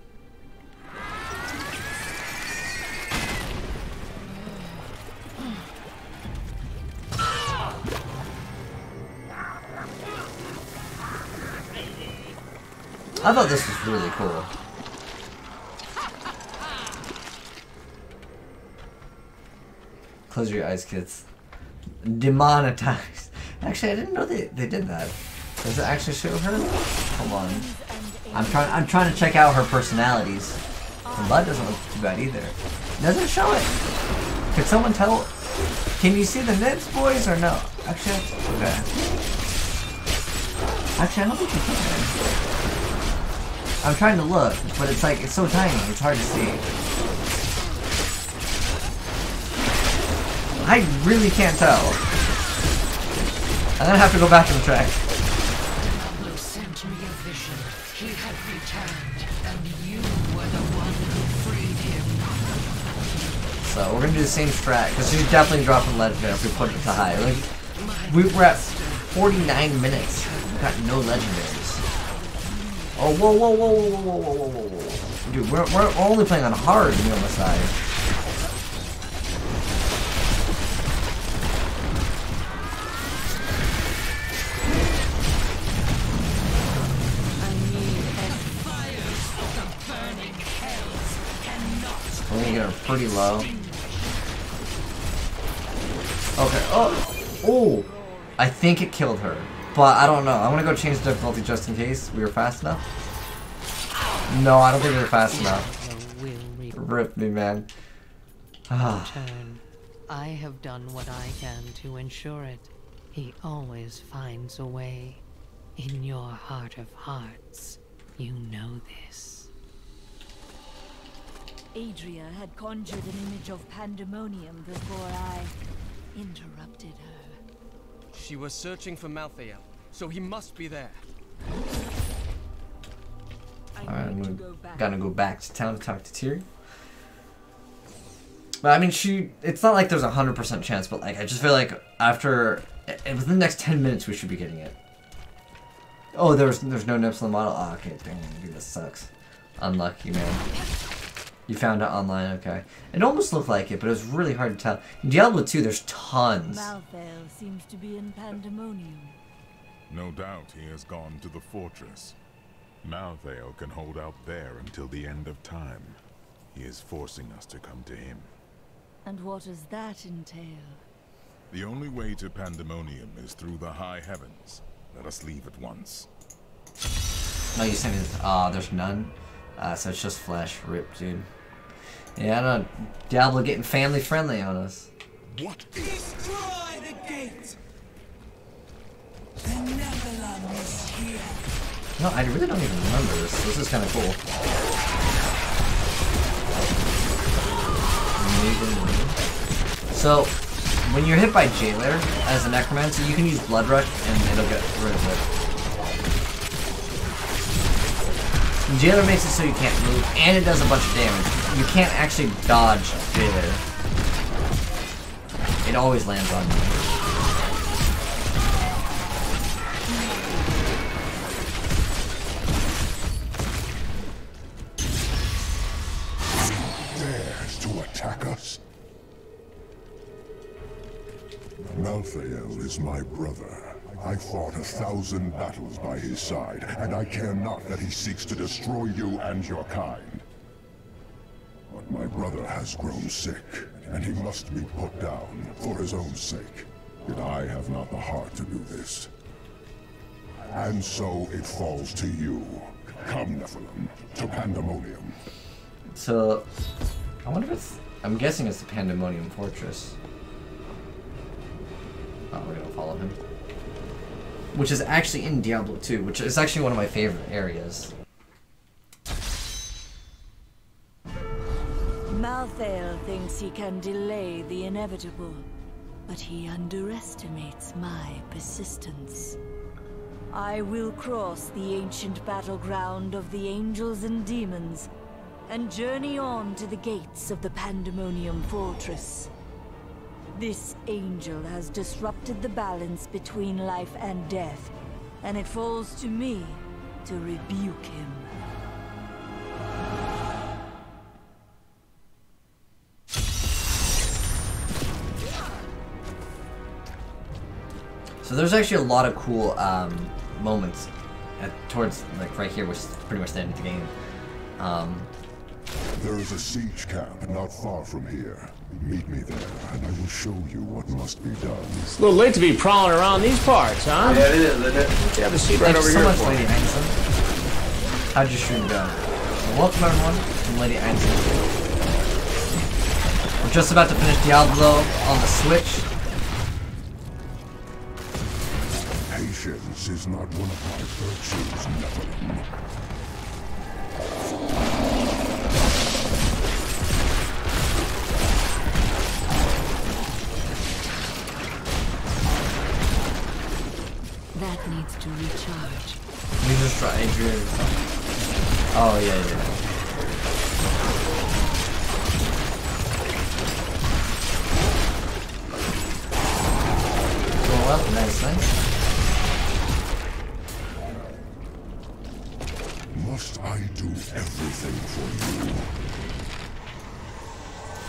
I thought this was really cool. Close your eyes, kids. Demonetized. Actually, I didn't know they did that. Does it actually show her? Hold on. I'm trying to check out her personalities. The blood doesn't look too bad either. Doesn't show it. Could someone tell? Can you see the nibs, boys, or no? Actually, okay. Actually, I don't think you can. I'm trying to look, but it's like, it's so tiny, it's hard to see. I really can't tell. I'm gonna have to go back and check. Diablo sent me a vision. He had returned, and you were the one who freed him. So we're gonna do the same strat, because she's definitely dropping legendary if we put it to high. Like, we're at 49 minutes. We've got no legendaries. Oh, whoa, whoa, whoa, whoa, whoa, whoa, whoa, whoa, whoa. Dude, we're only playing on hard to be on the side. We're gonna get her pretty low. Okay, oh! Oh! I think it killed her. But I don't know. I'm gonna go change the difficulty just in case we were fast enough. No, I don't think we were fast enough. Rip me, man. Turn. I have done what I can to ensure it. He always finds a way. In your heart of hearts, you know this. Adria had conjured an image of pandemonium before I interrupted her. She was searching for Malthael, so he must be there. Alright, I'm gonna go back to town to talk to Tyr. But I mean, it's not like there's a 100% chance, but like, I just feel like after, within the next 10 minutes we should be getting it. Oh, there's no nips on the model? Oh, okay, dang, dude, that sucks. Unlucky, man. You found it online, okay. It almost looked like it, but it was really hard to tell. In Diablo 2, there's tons. Malthael seems to be in pandemonium. No doubt he has gone to the fortress. Malthael can hold out there until the end of time. He is forcing us to come to him. And what does that entail? The only way to pandemonium is through the high heavens. Let us leave at once. No, you sent me this. There's none. So it's just flesh. Rip, dude. Yeah, I don't know. Diablo getting family friendly on us. What? Destroy the gate! The Nephilim is here. No, I really don't even remember this. This is kind of cool. So, when you're hit by Jailer as a Necromancer, you can use Blood Rush and it'll get rid of it. Jailer makes it so you can't move, and it does a bunch of damage. You can't actually dodge Jailer. It always lands on you. Dares to attack us? Malthael is my brother. I fought 1,000 battles by his side, and I care not that he seeks to destroy you and your kind. But my brother has grown sick, and he must be put down for his own sake. Yet I have not the heart to do this. And so it falls to you. Come, Nephilim, to Pandemonium. So, I wonder if it's... I'm guessing it's the Pandemonium Fortress. Oh, we're gonna follow him. Which is actually in Diablo 2, which is actually one of my favorite areas. Malthael thinks he can delay the inevitable, but he underestimates my persistence. I will cross the ancient battleground of the angels and demons, and journey on to the gates of the Pandemonium Fortress. This angel has disrupted the balance between life and death, and it falls to me to rebuke him. So there's actually a lot of cool moments towards, like, right here, which is pretty much the end of the game. There is a siege camp not far from here. Meet me there, and I will show you what must be done. It's a little late to be prowling around these parts, huh? Yeah, it is, isn't it? You have a seat right over here. Thanks so much, Lady Einstein. How'd your stream go? Welcome, everyone, to Lady Einstein. We're just about to finish Diablo on the Switch. Patience is not one of my virtues, Nephilim. That needs to recharge. You just try Adria or something. Oh, yeah. Go up, nice. Must I do everything for you?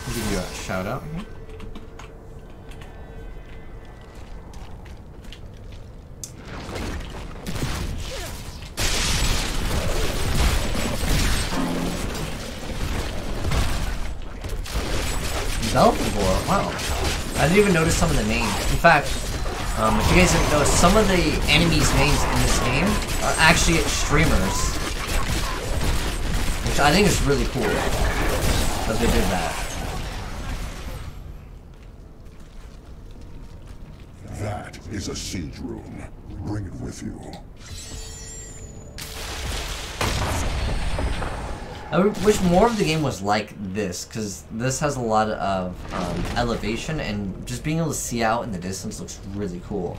I'll give you a shout out here. Belphegor, wow. I didn't even notice some of the names. In fact, if you guys didn't know, some of the enemies' names in this game are actually streamers. Which I think is really cool that they did that. That is a siege rune. Bring it with you. I wish more of the game was like this, because this has a lot of elevation, and just being able to see out in the distance looks really cool.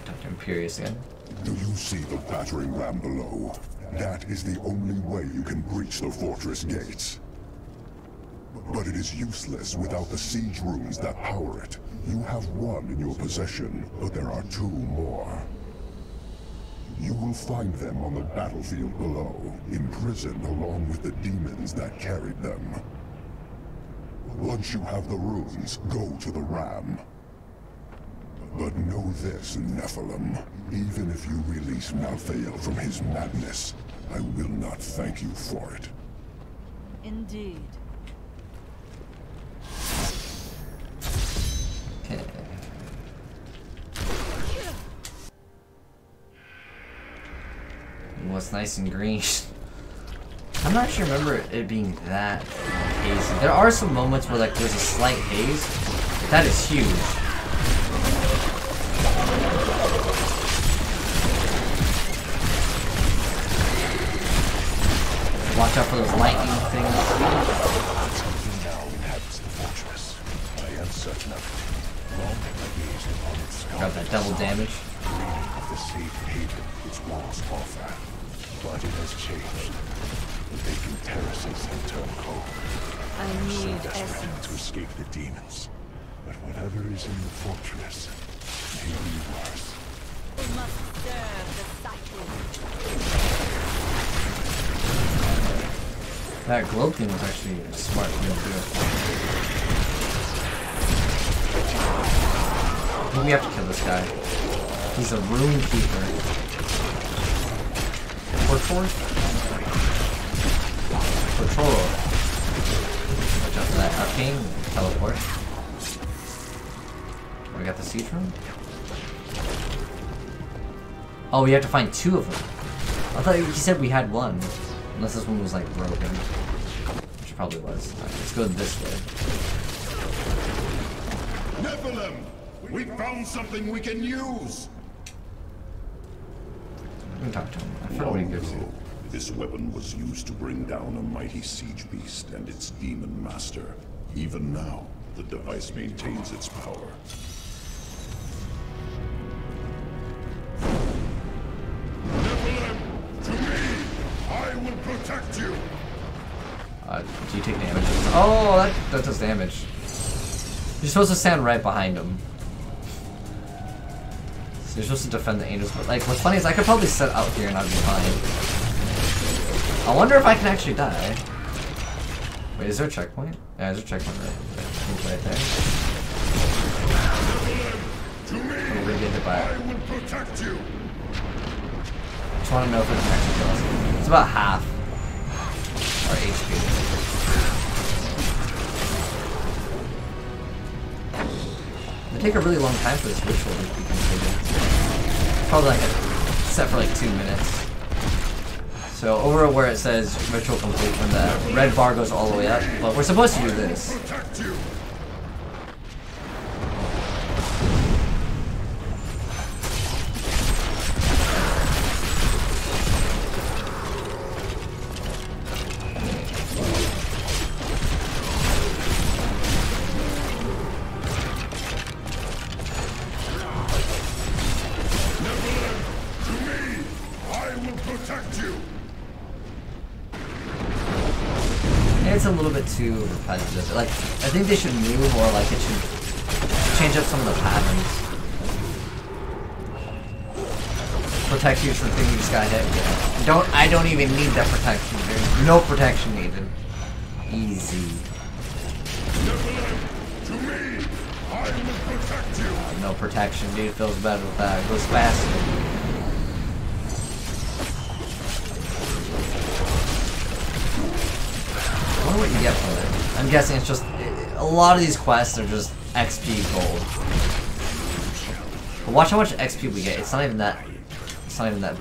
Dr. Imperious again. Do you see the battering ram below? That is the only way you can breach the fortress gates. But it is useless without the siege rooms that power it. You have one in your possession, but there are 2 more. You will find them on the battlefield below, imprisoned along with the demons that carried them. Once you have the runes, go to the ram. But know this, Nephilim. Even if you release Malthael from his madness, I will not thank you for it. Indeed. Okay. What's nice and green. I'm not sure remember it being that hazy. There are some moments where like there's a slight haze. That is huge. Watch out for those lightning things. Something now inhabits the fortress. I am certain of it. Long have I gazed upon its sky. Got that double damage. Of the safe haven its walls offer. But it has changed. The vacant terraces have turned cold. I need essence to escape the demons. But whatever is in the fortress may be worse. We must serve the cycle. That globe thing was actually a smart thing to do. I think we have to kill this guy. He's a rune keeper. Portor? Watch out for that arcane. Teleport. We got the siege room? Oh, we have to find 2 of them. I thought he said we had 1. Unless this one was like broken. Which it probably was. Alright, let's go this way. Nephilim! We found something we can use! I can talk to him. I forgot what he gives you. This weapon was used to bring down a mighty siege beast and its demon master. Even now, the device maintains its power. Nephilim! To me! I will protect you! Do you take damage? Oh, that does damage. You're supposed to stand right behind him. So you're supposed to defend the angels, but like, what's funny is I could probably sit out here and I'd be fine. I wonder if I can actually die. Wait, is there a checkpoint? Yeah, there's a checkpoint right there. Oh, we're gonna get hit by it. I will protect you! Just want to know if it can actually kill us. It's about half our HP. It'll take a really long time for this ritual to be completed. Probably like set for like 2 minutes. So over where it says ritual complete, when the red bar goes all the way up, but we're supposed to do this. It's a little bit too repetitive. Like, I think they should move, or like it should change up some of the patterns. Protect you from the thing you just got hit with. I don't even need that protection. There's no protection needed. Easy. No protection, dude. Feels better with that. It goes faster. I wonder what you get from it. I'm guessing it's just a lot of these quests are just XP gold. But watch how much XP we get. It's not even that. It's not even that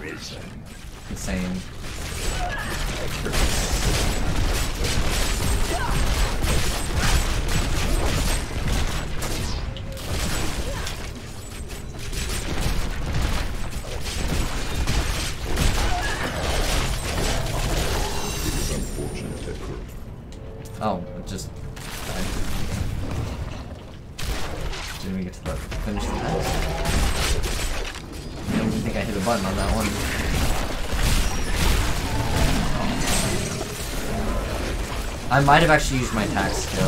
insane. Oh, it just died. Didn't we get to the finish the task? I don't even think I hit a button on that one. I might have actually used my attack skill.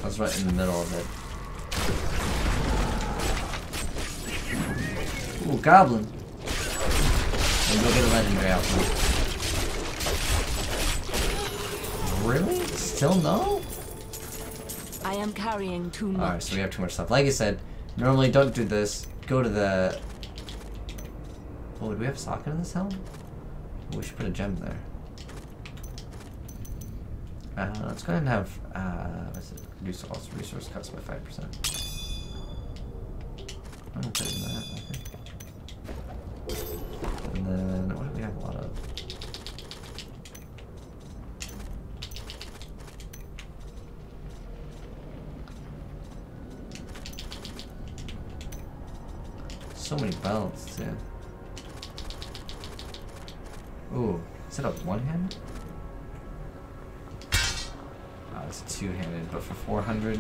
I was right in the middle of it. Ooh, goblin. Maybe go get a legendary outfit. Really? Still no? I am carrying too much. Alright, so we have too much stuff. Like I said, normally don't do this. Go to the... Oh, do we have a socket in this helm? Oh, we should put a gem there. Let's go ahead and have, what's it? Reduce all resource cuts by 5%. I'm gonna put in that, I think. And then, what do we have a lot of? So many belts, too. Ooh, is it a one-handed? Oh, it's two-handed, but for 400,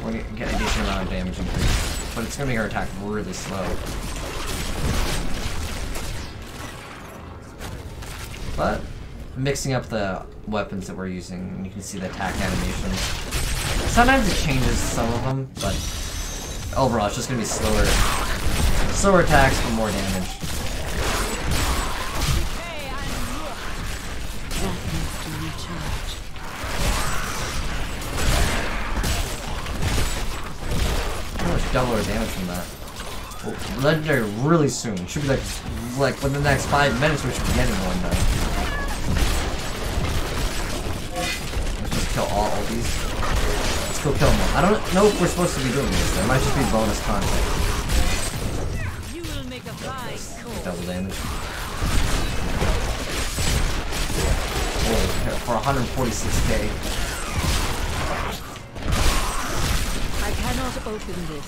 we're gonna get a decent amount of damage increase. But it's gonna make our attack really slow. But, mixing up the weapons that we're using, you can see the attack animations. Sometimes it changes some of them, but overall it's just gonna be slower attacks for more damage. Double our damage from that. Oh, legendary really soon. Should be like within the next 5 minutes we should be getting one done. Let's just kill all these. Let's go kill them all. I don't know if we're supposed to be doing this. There might just be bonus content. You will make a fine Double damage. Oh, for 146k. I cannot open this.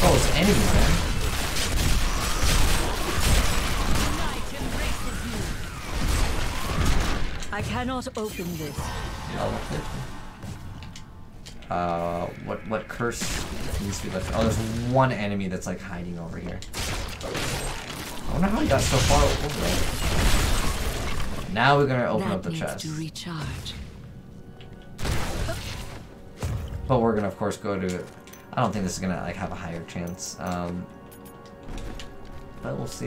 Oh, it's enemies, man. I cannot open this. What curse needs to be lifted? Oh, there's one enemy that's like hiding over here. I wonder how he got so far over there. Now we're gonna open up the chest. To recharge. But we're gonna, of course, go to. I don't think this is gonna like have a higher chance. But we'll see.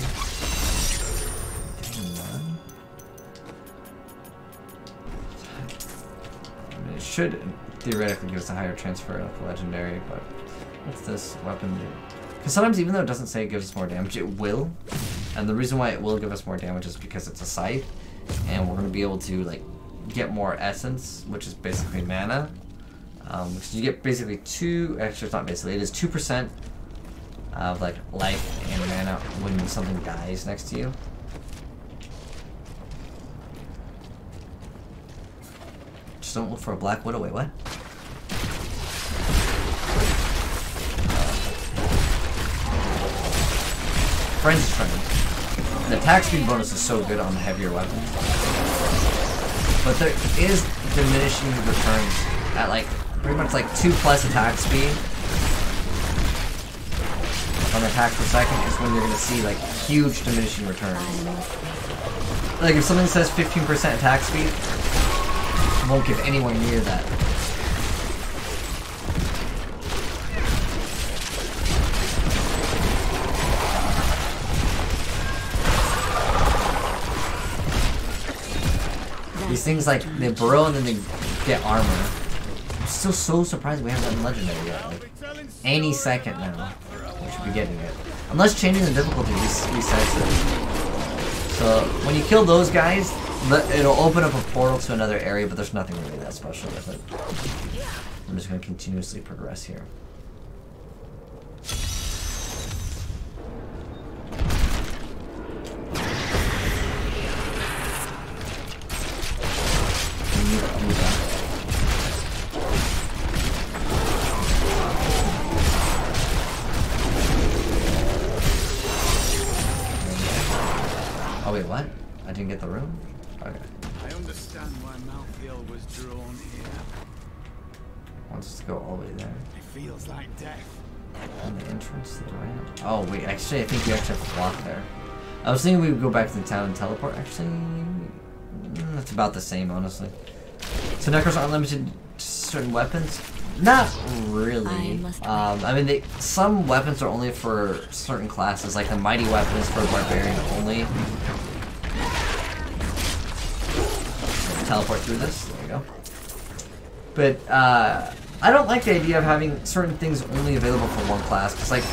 I mean, it should theoretically give us a higher chance for a legendary, but what's this weapon do? Because sometimes, even though it doesn't say it gives us more damage, it will. And the reason why it will give us more damage is because it's a scythe, and we're gonna be able to like get more essence, which is basically mana. So you get basically actually it's not basically, it is 2% of like life and mana when something dies next to you. Just don't look for a Black Widow. Wait, what? Frenzy Strength. The attack speed bonus is so good on the heavier weapons. But there is diminishing returns at like pretty much like 2+ attack speed on attack per second is when you're gonna see like huge diminishing returns. Like if something says 15% attack speed, it won't give anywhere near that. These things like they burrow and then they get armor. I'm still so surprised we haven't gotten legendary yet. Like, any second now, we should be getting it. Unless changing the difficulty resets it. So when you kill those guys, it'll open up a portal to another area, but there's nothing really that special with it. I'm just going to continuously progress here. Oh wait, what? I didn't get the room? Okay. I understand why Malthael was drawn here. Let's just go all the way there. It feels like death. And the entrance to the ramp. Oh wait, actually I think you actually have to walk there. I was thinking we would go back to the town and teleport. Actually, it's about the same, honestly. So necros aren't limited to certain weapons? Not really. I mean, some weapons are only for certain classes, like the mighty weapon is for barbarian only. Teleport through this. There you go. But I don't like the idea of having certain things only available for one class, because like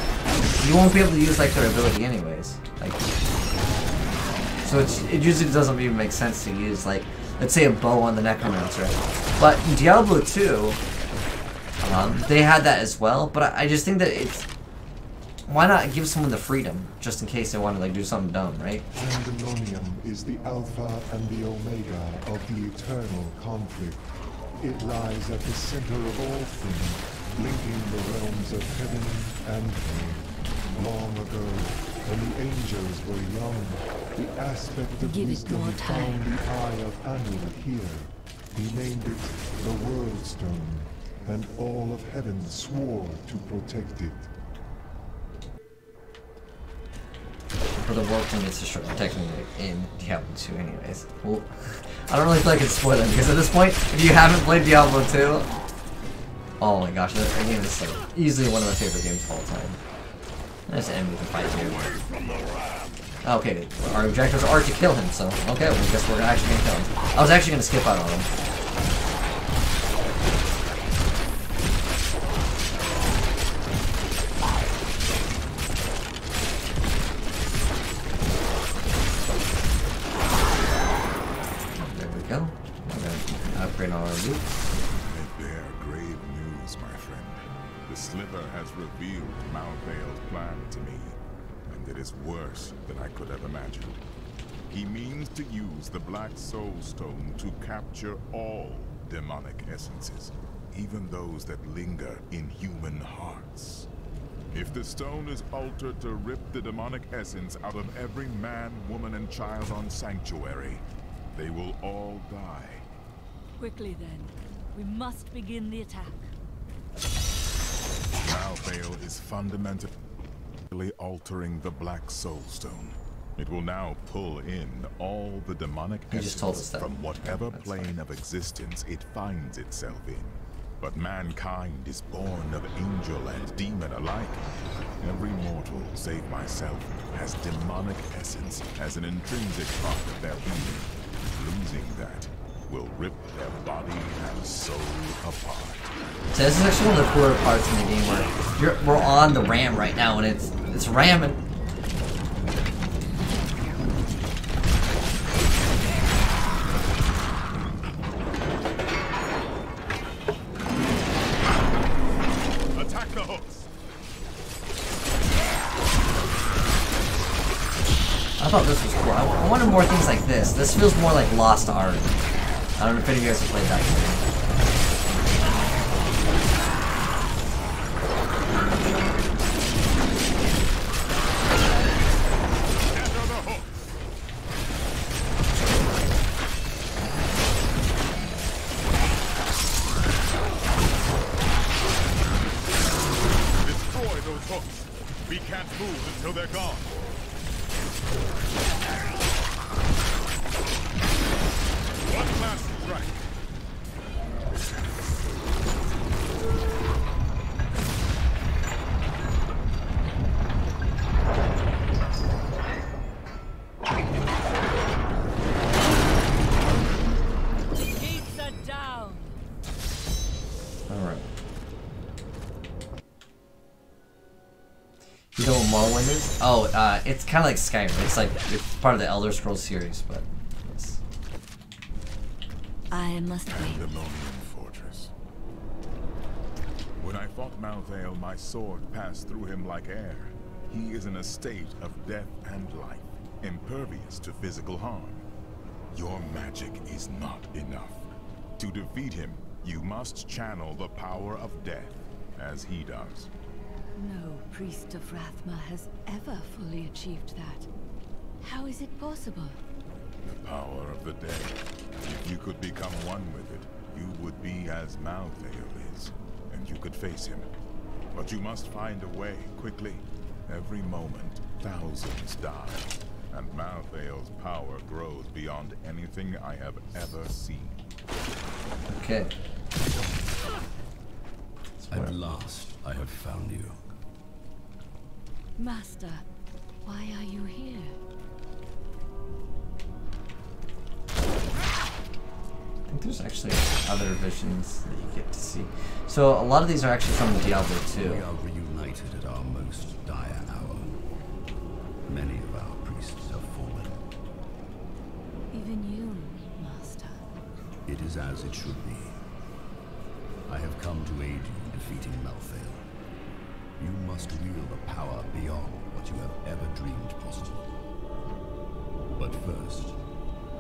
you won't be able to use like their ability anyways. Like, so it usually doesn't even make sense to use like, let's say, a bow on the necromancer. But in Diablo 2, they had that as well. But I just think that it's, why not give someone the freedom just in case they want to like do something dumb, right? Pandemonium is the alpha and the omega of the eternal conflict. It lies at the center of all things, linking the realms of heaven and hell. Long ago, when the angels were young, the aspect of wisdom found the eye of Anu here. He named it the World Stone, and all of heaven swore to protect it. For the world thing, it's just protecting it in Diablo 2 anyways. Well, I don't really feel like it's spoiling, because at this point, if you haven't played Diablo 2, oh my gosh, that game is like easily one of my favorite games of all time. Let's end with the fight here. Okay, our objectives are to kill him, so okay, well, I guess we're actually gonna kill him. I was actually gonna skip out on him. Go. We're gonna upgrade all our loot. I bear grave news, my friend. The Sliver has revealed Malthael's plan to me, and it is worse than I could have imagined. He means to use the Black Soul Stone to capture all demonic essences, even those that linger in human hearts. If the stone is altered to rip the demonic essence out of every man, woman, and child on Sanctuary, they will all die. Quickly then. We must begin the attack. Malthael is fundamentally altering the Black Soul Stone. It will now pull in all the demonic essence from whatever plane of existence it finds itself in. But mankind is born of angel and demon alike. Every mortal, save myself, has demonic essence as an intrinsic part of their being. Losing that will rip their body and soul apart. So this is actually one of the cooler parts in the game where we're on the ram right now and it's ramming. Attack the hooks. I thought this was cool. I wanted more things like this. This feels more like Lost Ark. I don't know if any of you guys have played that game. Destroy those hooks. We can't move until they're gone. One last strike. Gates are down. All right. You know what Morrowind is? Oh, it's kind of like Skyrim. It's part of the Elder Scrolls series, but it's... I must wait. Pandemonium Fortress. When I fought Malthael, my sword passed through him like air. He is in a state of death and life, impervious to physical harm. Your magic is not enough. To defeat him, you must channel the power of death, as he does. No priest of Rathma has ever fully achieved that. How is it possible? The power of the dead. If you could become one with it, you would be as Malthael is, and you could face him. But you must find a way, quickly. Every moment, thousands die, and Malthael's power grows beyond anything I have ever seen. Okay. At last, I have found you. Master, why are you here? I think there's actually other visions that you get to see. So a lot of these are actually from Diablo 2. We are reunited at our most dire hour. Many of our priests have fallen. Even you, Master. It is as it should be. I have come to aid you in defeating Malthael. You must wield a power beyond what you have ever dreamed possible. But first,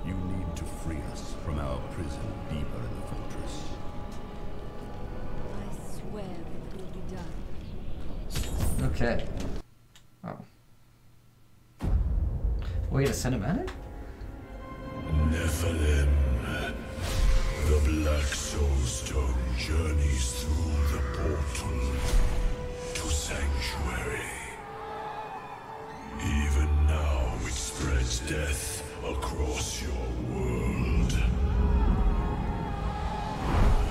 you need to free us from our prison deeper in the fortress. I swear it will be done. Okay. Oh. We get a cinematic? Nephilim. The Black Soulstone journeys through the portal to Sanctuary. Even now it spreads death across your world.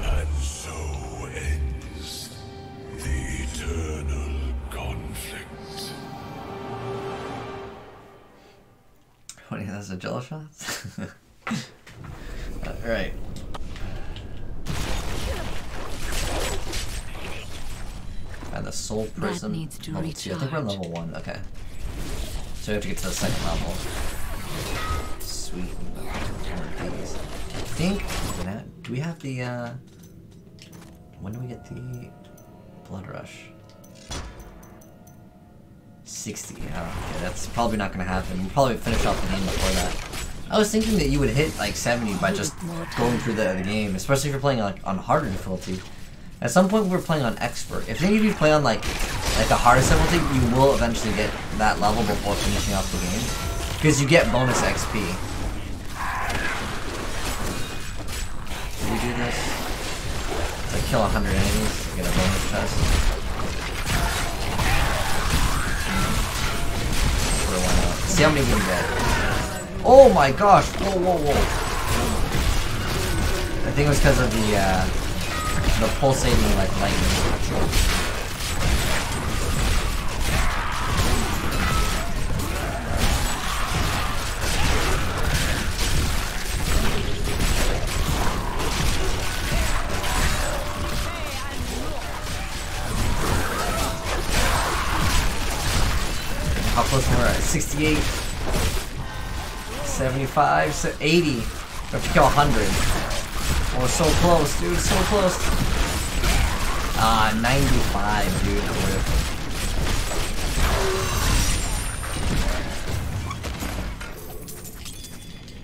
And so ends the eternal conflict. What, that's a jello shot? Alright. And the soul prism. Needs to level 2. I think we're on level 1. Okay. So we have to get to the second level. Sweet. These. I think. Do we have the? When do we get the blood rush? 60. Oh, okay, that's probably not gonna happen. We'll probably finish off the game before that. I was thinking that you would hit like 70 by just going through the game, especially if you're playing like on harder difficulty. At some point we were playing on expert. If any of you play on like the hardest difficulty, you will eventually get that level before finishing off the game, because you get bonus XP. Did we do this? It's like kill 100 enemies to get a bonus test. See how many we can get. Oh my gosh! Whoa, whoa, whoa! I think it was because of the pulsating like lightning. How close we're at? 68, 75, 80. We have to kill 100. Oh, we're so close, dude. So close. Ah, 95,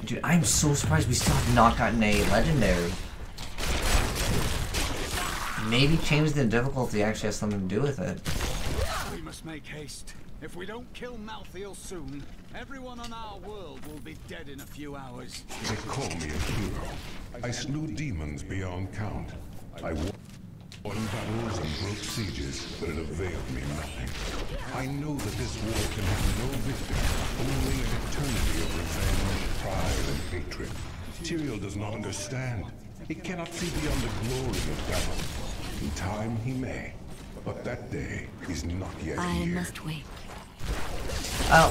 dude. Dude, I'm so surprised we still have not gotten a legendary. Maybe changing the difficulty actually has something to do with it. We must make haste. If we don't kill Malthael soon, everyone on our world will be dead in a few hours. They call me a hero. I slew demons beyond count. I won battles and broke sieges, but it availed me nothing. I know that this war can have no victim, only an eternity of revenge, pride, and hatred. Tyrael does not understand. He cannot see beyond the glory of battle. In time he may, but that day is not yet here. I must wait.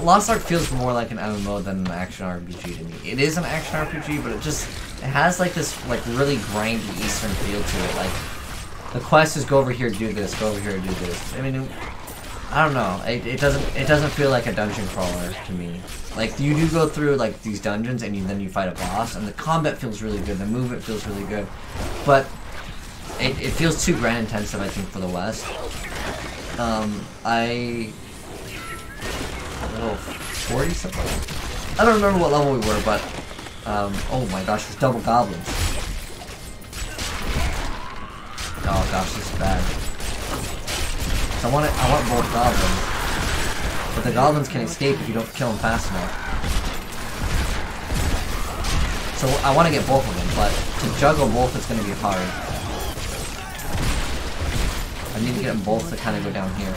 Lost Ark feels more like an MMO than an action RPG to me. It is an action RPG, but it has like this like really grindy Eastern feel to it. Like the quest is go over here, do this, go over here, do this. I mean, I don't know. It doesn't feel like a dungeon crawler to me. Like you do go through like these dungeons and then you fight a boss, and the combat feels really good, the movement feels really good, but it feels too grind intensive, I think, for the West. Level 40 something? I don't remember what level we were, but oh my gosh, there's double goblins. Oh gosh, this is bad. So I want both goblins. But the goblins can escape if you don't kill them fast enough. So I want to get both of them, but to juggle both is going to be hard. I need to get them both to kind of go down here.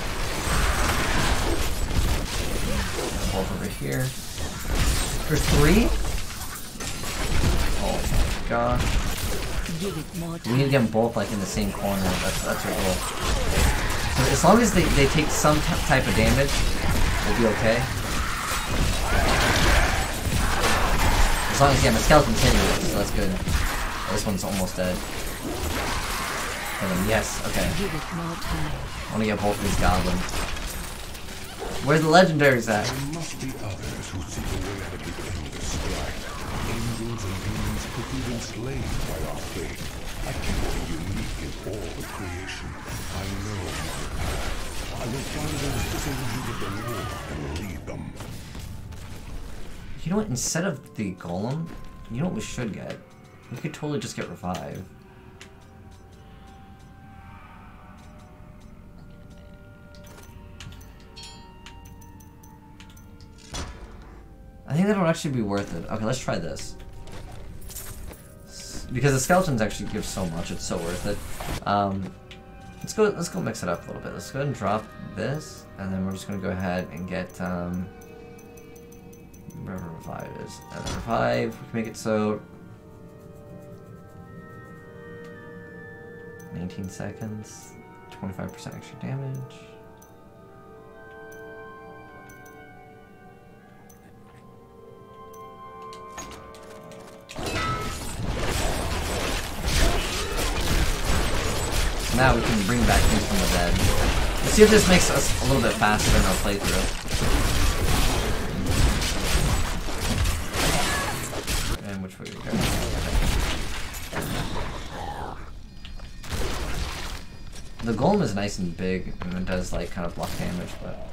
Both over here. For 3? Oh my gosh. We need to get them both like in the same corner. That's our goal. So as long as they take some type of damage, we'll be okay. As long as, yeah, my skeleton's hitting it, so that's good. Oh, this one's almost dead. Yes, okay. I want to get both of these goblins. Where's the legendaries at? There must be others who see the way at the end of strife. Angels and demons could be enslaved by our fate. I can't be unique in all of creation. I know my path. I will find those disillusioned of the war and lead them. You know what? Instead of the golem, you know what we should get? We could totally just get revive. I think that'll actually be worth it. Okay, let's try this. Because the skeletons actually give so much, it's so worth it. Let's go mix it up a little bit. Let's go ahead and drop this, and then we're just gonna go ahead and get whatever revive is. And then revive, we can make it so 19 seconds, 25% extra damage. Now we can bring back things from the dead. Let's see if this makes us a little bit faster in our playthrough. And which way we go? The golem is nice and big, and it does like kind of block damage, but...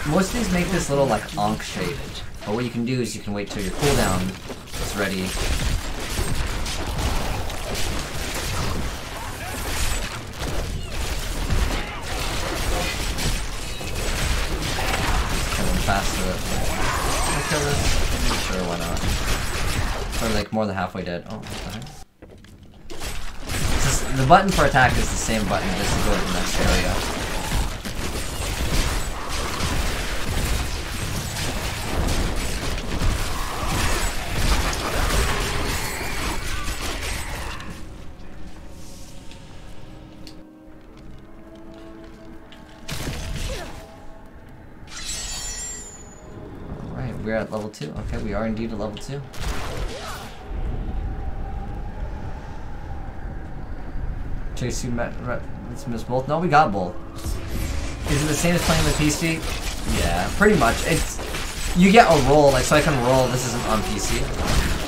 Most of these make this little like onk shape, but what you can do is you can wait till your cooldown is ready. Kill them faster. Can I kill this? Sure, why not? We're like more than halfway dead. Oh, okay. The button for attack is the same button just to go to the next area. We're at level 2. Okay, we are indeed at level 2. Chase you met. Let's miss both. No, we got both. Is it the same as playing the PC? Yeah, pretty much. It's you get a roll, like so I can roll. This isn't on PC.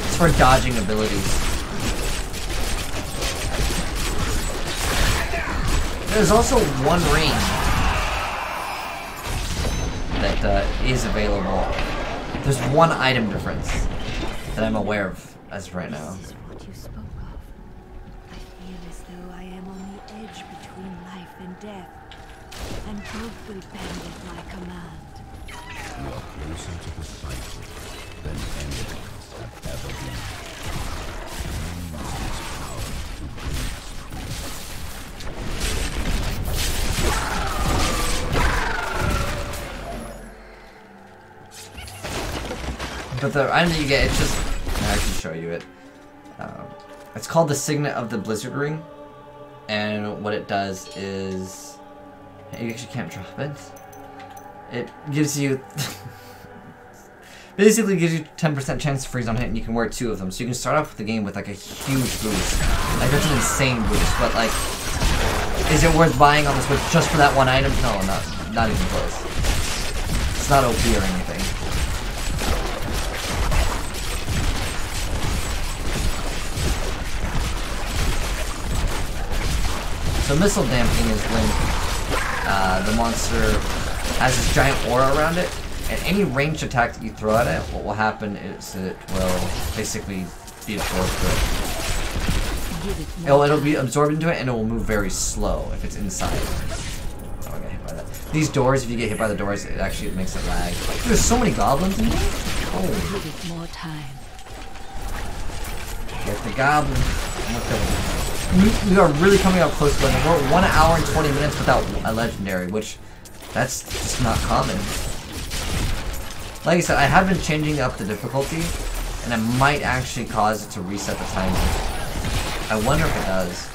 It's for dodging abilities. There's also one ring that is available. There's one item difference that I'm aware of as of right now. This is what you spoke of. I feel as though I am on the edge between life and death, and both will bend at my command. You are closer to the cycle than any of us have ever been. Use this power to bring us But the item that you get, it's just... I can show you it. It's called the Signet of the Blizzard Ring. And what it does is... You actually can't drop it. It gives you... basically gives you 10% chance to freeze on hit, and you can wear 2 of them. So you can start off with the game with like a huge boost. Like that's an insane boost, but like... Is it worth buying on the Switch just for that one item? No, not even close. It's not OP or anything. So missile damping is when the monster has this giant aura around it, and any ranged attack that you throw at it, what will happen is it will basically be absorbed into it. It'll be absorbed into it, and it will move very slow if it's inside. Oh, I got hit by that. These doors, if you get hit by the doors, it actually makes it lag. There's so many goblins in here. Oh. Give it more time. Get the goblin. We are really coming up close to legend. We're at 1 hour and 20 minutes without a legendary, which that's just not common. Like I said, I have been changing up the difficulty, and it might actually cause it to reset the timer. I wonder if it does.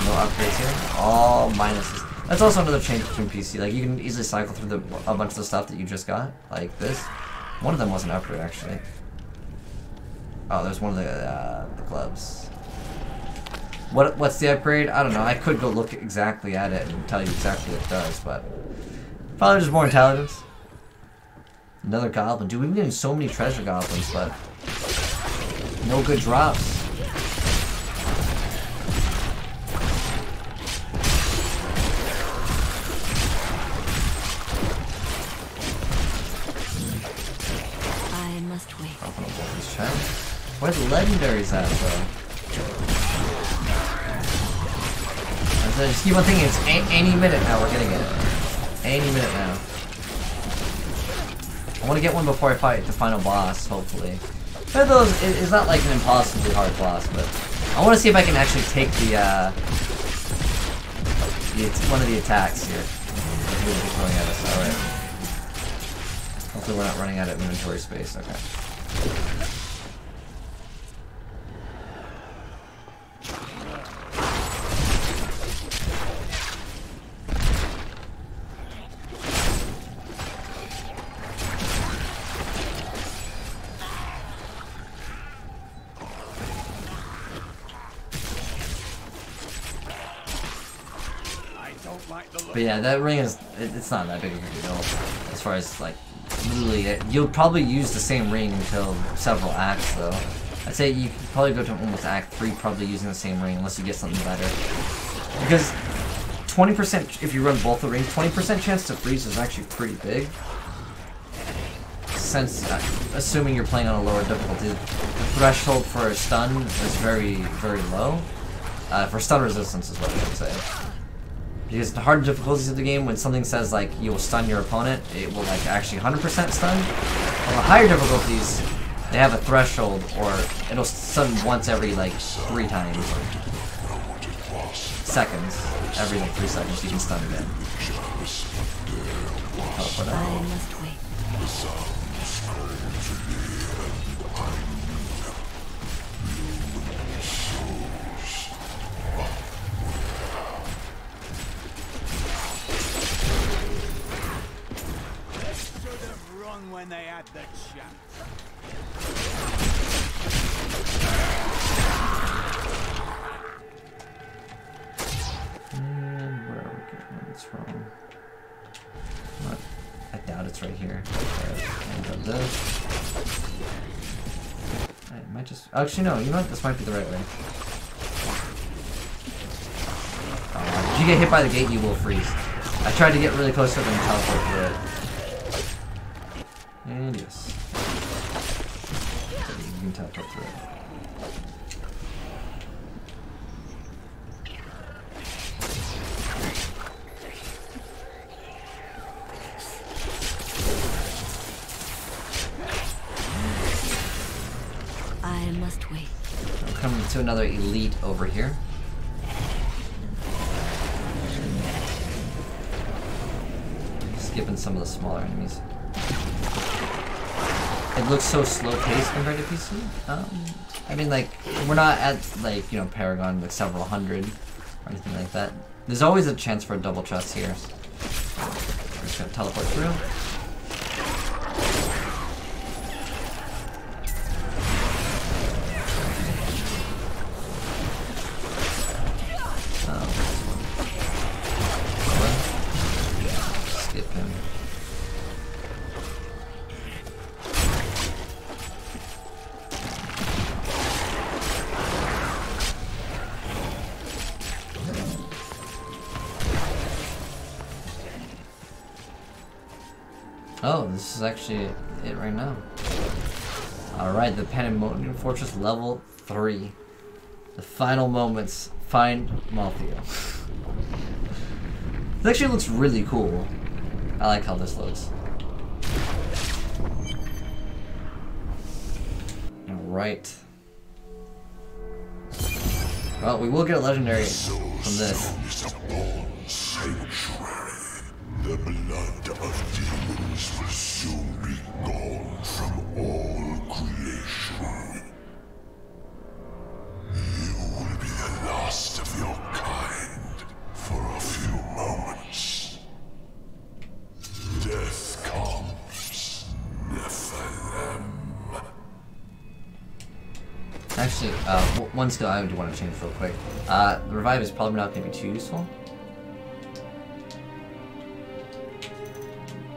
No upgrades here. All minuses. That's also another change between PC. Like, you can easily cycle through a bunch of the stuff that you just got, like this. One of them was an upgrade, actually. Oh, there's one of the gloves. What's the upgrade? I don't know. I could go look exactly at it and tell you exactly what it does, but probably just more intelligence. Another goblin. Dude, we've been getting so many treasure goblins, but no good drops. I must wait. Where's the legendaries at, though? I just keep on thinking it's any minute now we're getting it. Any minute now. I want to get one before I fight the final boss, hopefully. But those, it's not like an impossibly hard boss, but I want to see if I can actually take the one of the attacks here. Throwing at us. All right. Hopefully we're not running out of inventory space. Okay. But yeah, that ring is, it's not that big of a deal as far as like, literally, you'll probably use the same ring until several acts though. I'd say you could probably go to almost act 3 probably using the same ring unless you get something better. Because 20%, if you run both the rings, 20% chance to freeze is actually pretty big. Since, assuming you're playing on a lower difficulty, the threshold for a stun is very, very low. For stun resistance is what I should say. Because the harder difficulties of the game, when something says like you will stun your opponent, it will like actually 100% stun. On the higher difficulties, they have a threshold, or it'll stun once every like 3 times. Seconds. Every like 3 seconds you can stun again. Teleport out. I must wait. When they had the chance. And where are we getting this from? I doubt it's right here. And this. I might just. Actually, no. You know what? This might be the right way. If you get hit by the gate, you will freeze. I tried to get really close to them and teleport through it. And yes. You can teleport through it. I must wait. I'm coming to another elite over here. Skipping some of the smaller enemies. It looks so slow-paced compared to PC. I mean, like, we're not at, like, you know, Paragon, like, several hundred, or anything like that. There's always a chance for a double chest here. We're just gonna teleport through. Skip him. Oh, this is actually it right now. Alright, the Pandemonium Fortress level 3. The final moments. Find Maltheo. This actually looks really cool. I like how this looks. Alright. Well, we will get a legendary from this. The blood of demons will soon be gone from all creation. You will be the last of your kind for a few moments. Death comes, Nephilim. Actually, one skill I do want to change real quick. The revive is probably not going to be too useful.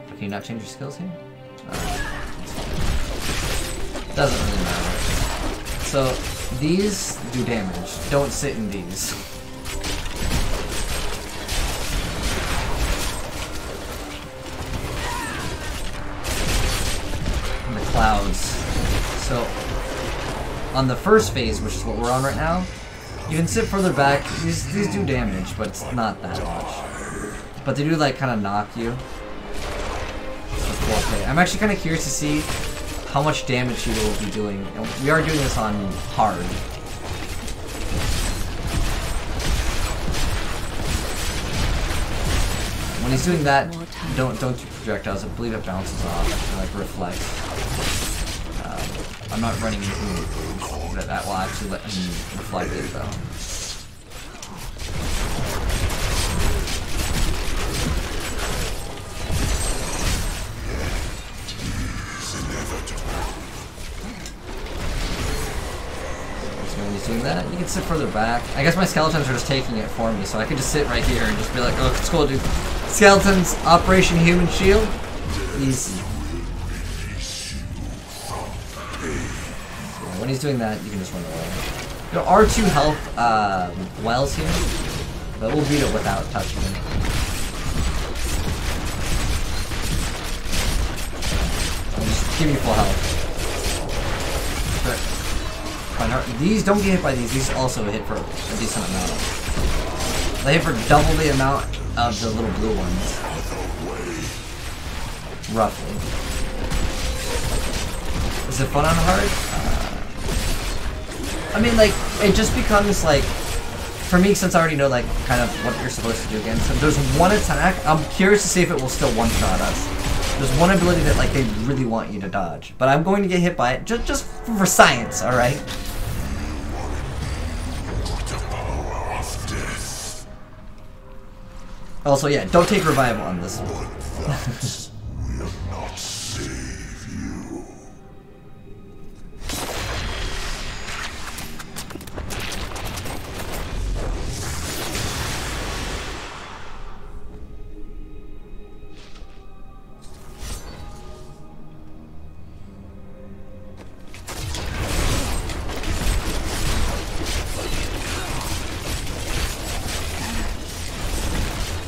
Can you not change your skills here? Doesn't really matter. So, these do damage. Don't sit in these. And the clouds. So, on the first phase, which is what we're on right now, you can sit further back. These do damage, but it's not that much. But they do like kind of knock you. Okay. I'm actually kind of curious to see how much damage he will be doing. And we are doing this on hard. When he's doing that, don't do projectiles. I believe it bounces off and like reflects. I'm not running anything that will actually let him reflect it though. Doing that, you can sit further back. I guess my skeletons are just taking it for me, so I can just sit right here and just be like, oh, it's cool, dude. Skeletons, Operation Human Shield. Easy. So when he's doing that, you can just run away. There are 2 health wells here, but we'll beat it without touching him. I'll just give you full health. But these don't get hit by these also hit for a decent amount. They hit for double the amount of the little blue ones. Roughly. Is it fun on hard? I mean, like, it just becomes like, for me, since I already know like kind of what you're supposed to do against them, there's one attack. I'm curious to see if it will still one-shot us. There's one ability that like they really want you to dodge, but I'm going to get hit by it just for science, all right? Also, yeah, don't take revival on this one. Will not save you.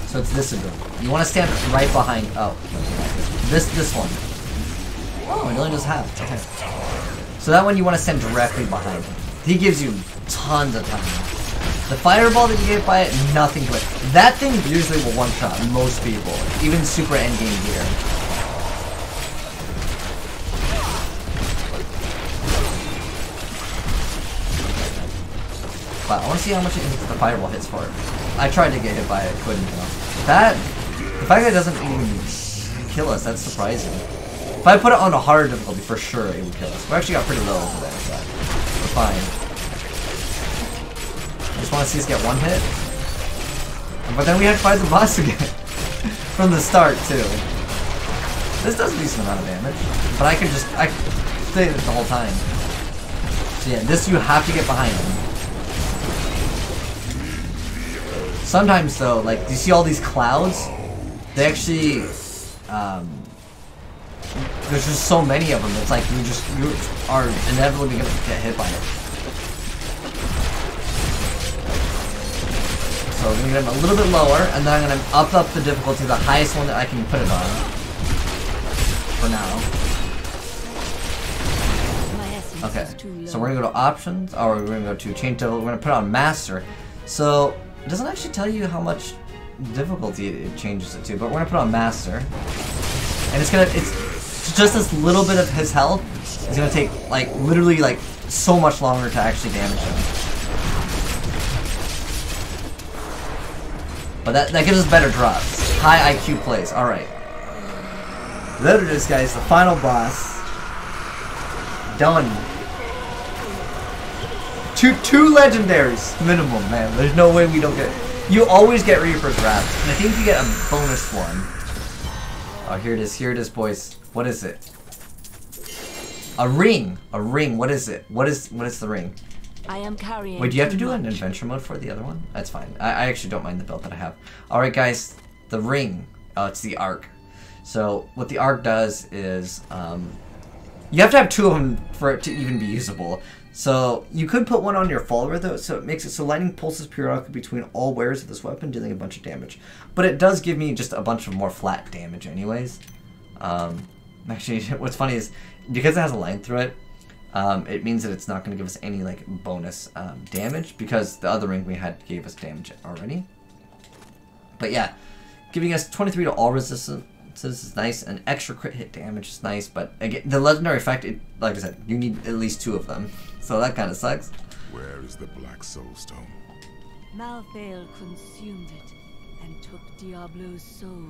So it's this ability. You want to stand right behind. Oh, this one. Oh, it only does half. Okay. So that one you want to stand directly behind him. He gives you tons of time. The fireball that you get by it, nothing to it. That thing usually will one-shot most people, even super endgame gear. Wow, I want to see how much the fireball hits for it. I tried to get hit by it, couldn't though. The fact that it doesn't even kill us, that's surprising. If I put it on a hard difficulty, for sure it would kill us. We actually got pretty low over there, so we're fine. I just want to see us get one hit. But then we had to fight the boss again. From the start, too. This does a decent amount of damage. But I could stay it the whole time. So yeah, this you have to get behind him. Sometimes though, like, do you see all these clouds? They actually, there's just so many of them, it's like you are inevitably gonna get hit by it. So I'm gonna get him a little bit lower, and then I'm gonna up the difficulty to the highest one that I can put it on. for now. Okay, so we're gonna go to options, or we're gonna go to change level. We're gonna put on master. So it doesn't actually tell you how much difficulty it changes it to, but we're gonna put on master, and it's just this little bit of his health is gonna take like literally like so much longer to actually damage him. But that gives us better drops. High IQ plays. All right. There it is, guys. The final boss. Done. Two legendaries minimum, man. There's no way we don't get. You always get Reaper's Wrath, and I think you get a bonus one. Oh, here it is. Here it is, boys. What is it? A ring. A ring. What is it? What is the ring? I am carrying. Wait, do you have to do an adventure mode for the other one? That's fine. I actually don't mind the build that I have. All right, guys. The ring. Oh, it's the arc. So what the arc does is you have to have two of them for it to even be usable. So you could put one on your follower though, so it makes it so lightning pulses periodically between all wearers of this weapon, dealing a bunch of damage. But it does give me just a bunch of more flat damage anyways. Actually, what's funny is because it has a line through it, it means that it's not going to give us any like bonus damage, because the other ring we had gave us damage already. But yeah, giving us 23 to all resistance is nice, and extra crit hit damage is nice, but again, the legendary effect, like I said, you need at least two of them, so that kind of sucks. Where is the Black Soulstone? Malthael consumed it and took Diablo's soul.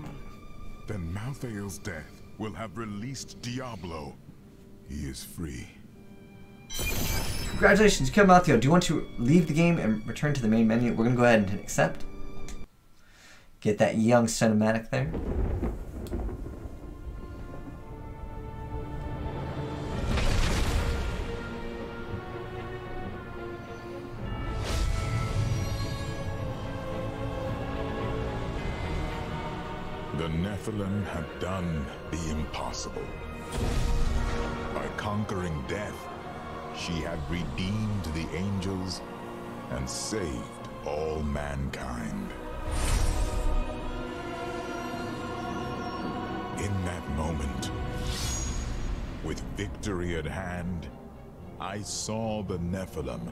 Then Malthael's death will have released Diablo. He is free. Congratulations, you killed Malthael. Do you want to leave the game and return to the main menu? We're going to go ahead and hit accept. Get that young cinematic there. The Nephilim have done the impossible. By conquering death, she had redeemed the angels and saved all mankind. In that moment, with victory at hand, I saw the Nephilim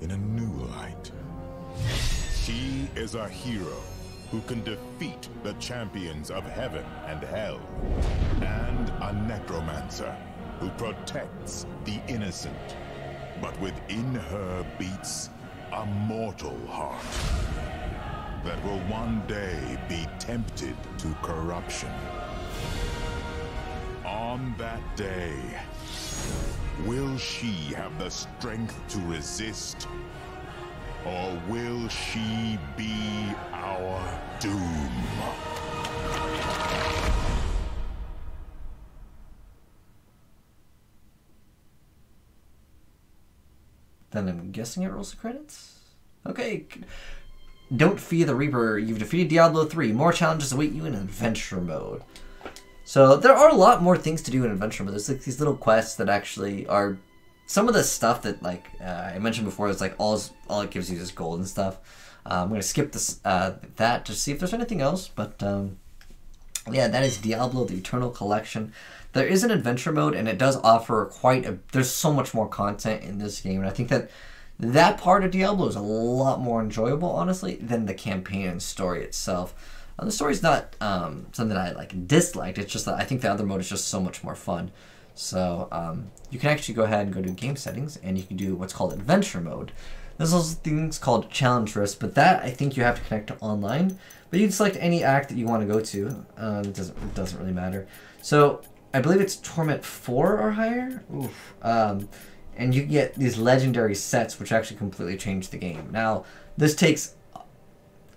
in a new light. She is a hero who can defeat the champions of heaven and hell, and a necromancer who protects the innocent. But within her beats a mortal heart that will one day be tempted to corruption. On that day, will she have the strength to resist? Or will she be our doom? Then I'm guessing it rolls the credits? Okay. Don't fear the Reaper. You've defeated Diablo 3. More challenges await you in adventure mode. So there are a lot more things to do in adventure mode. There's like these little quests that actually are some of the stuff that, like I mentioned before, is like all it gives you is gold and stuff. I'm gonna skip this that to see if there's anything else. But yeah, that is Diablo: The Eternal Collection. There is an adventure mode, and it does offer there's so much more content in this game, and I think that part of Diablo is a lot more enjoyable, honestly, than the campaign and story itself. The story's not something I like disliked. It's just that I think the other mode is just so much more fun. So you can actually go ahead and go to game settings, and you can do what's called adventure mode. There's also things called challenge risk, but that I think you have to connect to online. But you can select any act that you want to go to. It doesn't really matter. So I believe it's Torment 4 or higher. Oof. And you get these legendary sets, which actually completely change the game. Now this takes,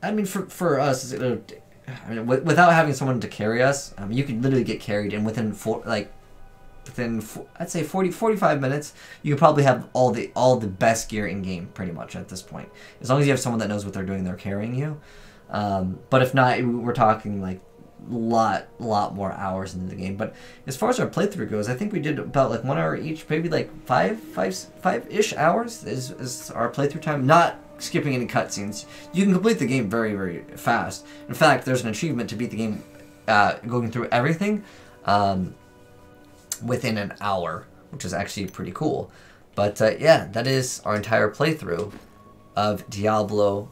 I mean, for us, without having someone to carry us, you can literally get carried, and within I'd say 45 minutes, you could probably have all the best gear in game pretty much at this point, as long as you have someone that knows what they're doing. They're carrying you. But if not, we're talking like lot more hours into the game. But as far as our playthrough goes, I think we did about like 1 hour each, maybe like five-ish hours is our playthrough time, not skipping any cutscenes. You can complete the game very, very fast. In fact, there's an achievement to beat the game going through everything within an hour, which is actually pretty cool. But yeah, that is our entire playthrough of Diablo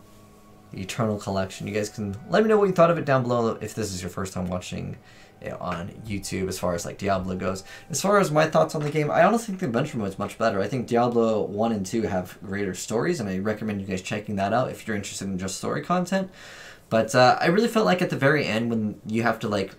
Eternal Collection. You guys can let me know what you thought of it down below if this is your first time watching it on YouTube as far as like Diablo goes. As far as my thoughts on the game, I honestly think the adventure mode is much better. I think Diablo 1 and 2 have greater stories, and I recommend you guys checking that out if you're interested in just story content. But I really felt like at the very end when you have to like,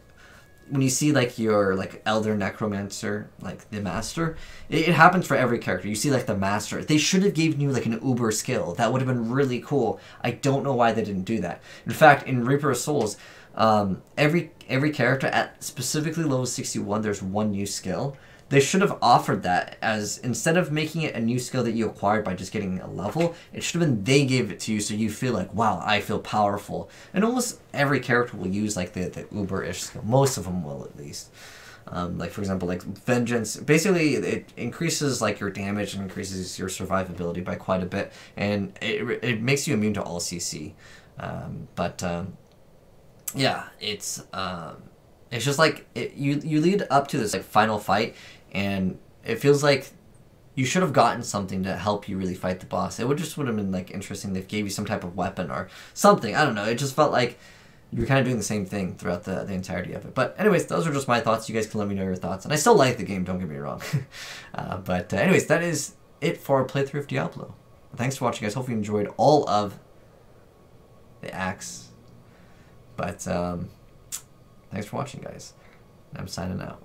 when you see like your like elder necromancer, like the master, it happens for every character. You see like the master, they should have given you like an uber skill. That would have been really cool. I don't know why they didn't do that. In fact, in Reaper of Souls, every character at specifically level 61, there's one new skill. They should have offered that as, instead of making it a new skill that you acquired by just getting a level, it should have been they gave it to you so you feel like, wow, I feel powerful. And almost every character will use like the uber-ish skill. Most of them will, at least. Like for example, like Vengeance, basically it increases like your damage and increases your survivability by quite a bit, and it makes you immune to all CC. Yeah, it's just like you lead up to this like final fight, and it feels like you should have gotten something to help you really fight the boss. It would have been like interesting. They gave you some type of weapon or something. I don't know. It just felt like you were kind of doing the same thing throughout the entirety of it. But anyways, those are just my thoughts. You guys can let me know your thoughts. And I still like the game, don't get me wrong. Anyways, that is it for our playthrough of Diablo. Thanks for watching, guys. Hope you enjoyed all of the acts. But thanks for watching, guys. I'm signing out.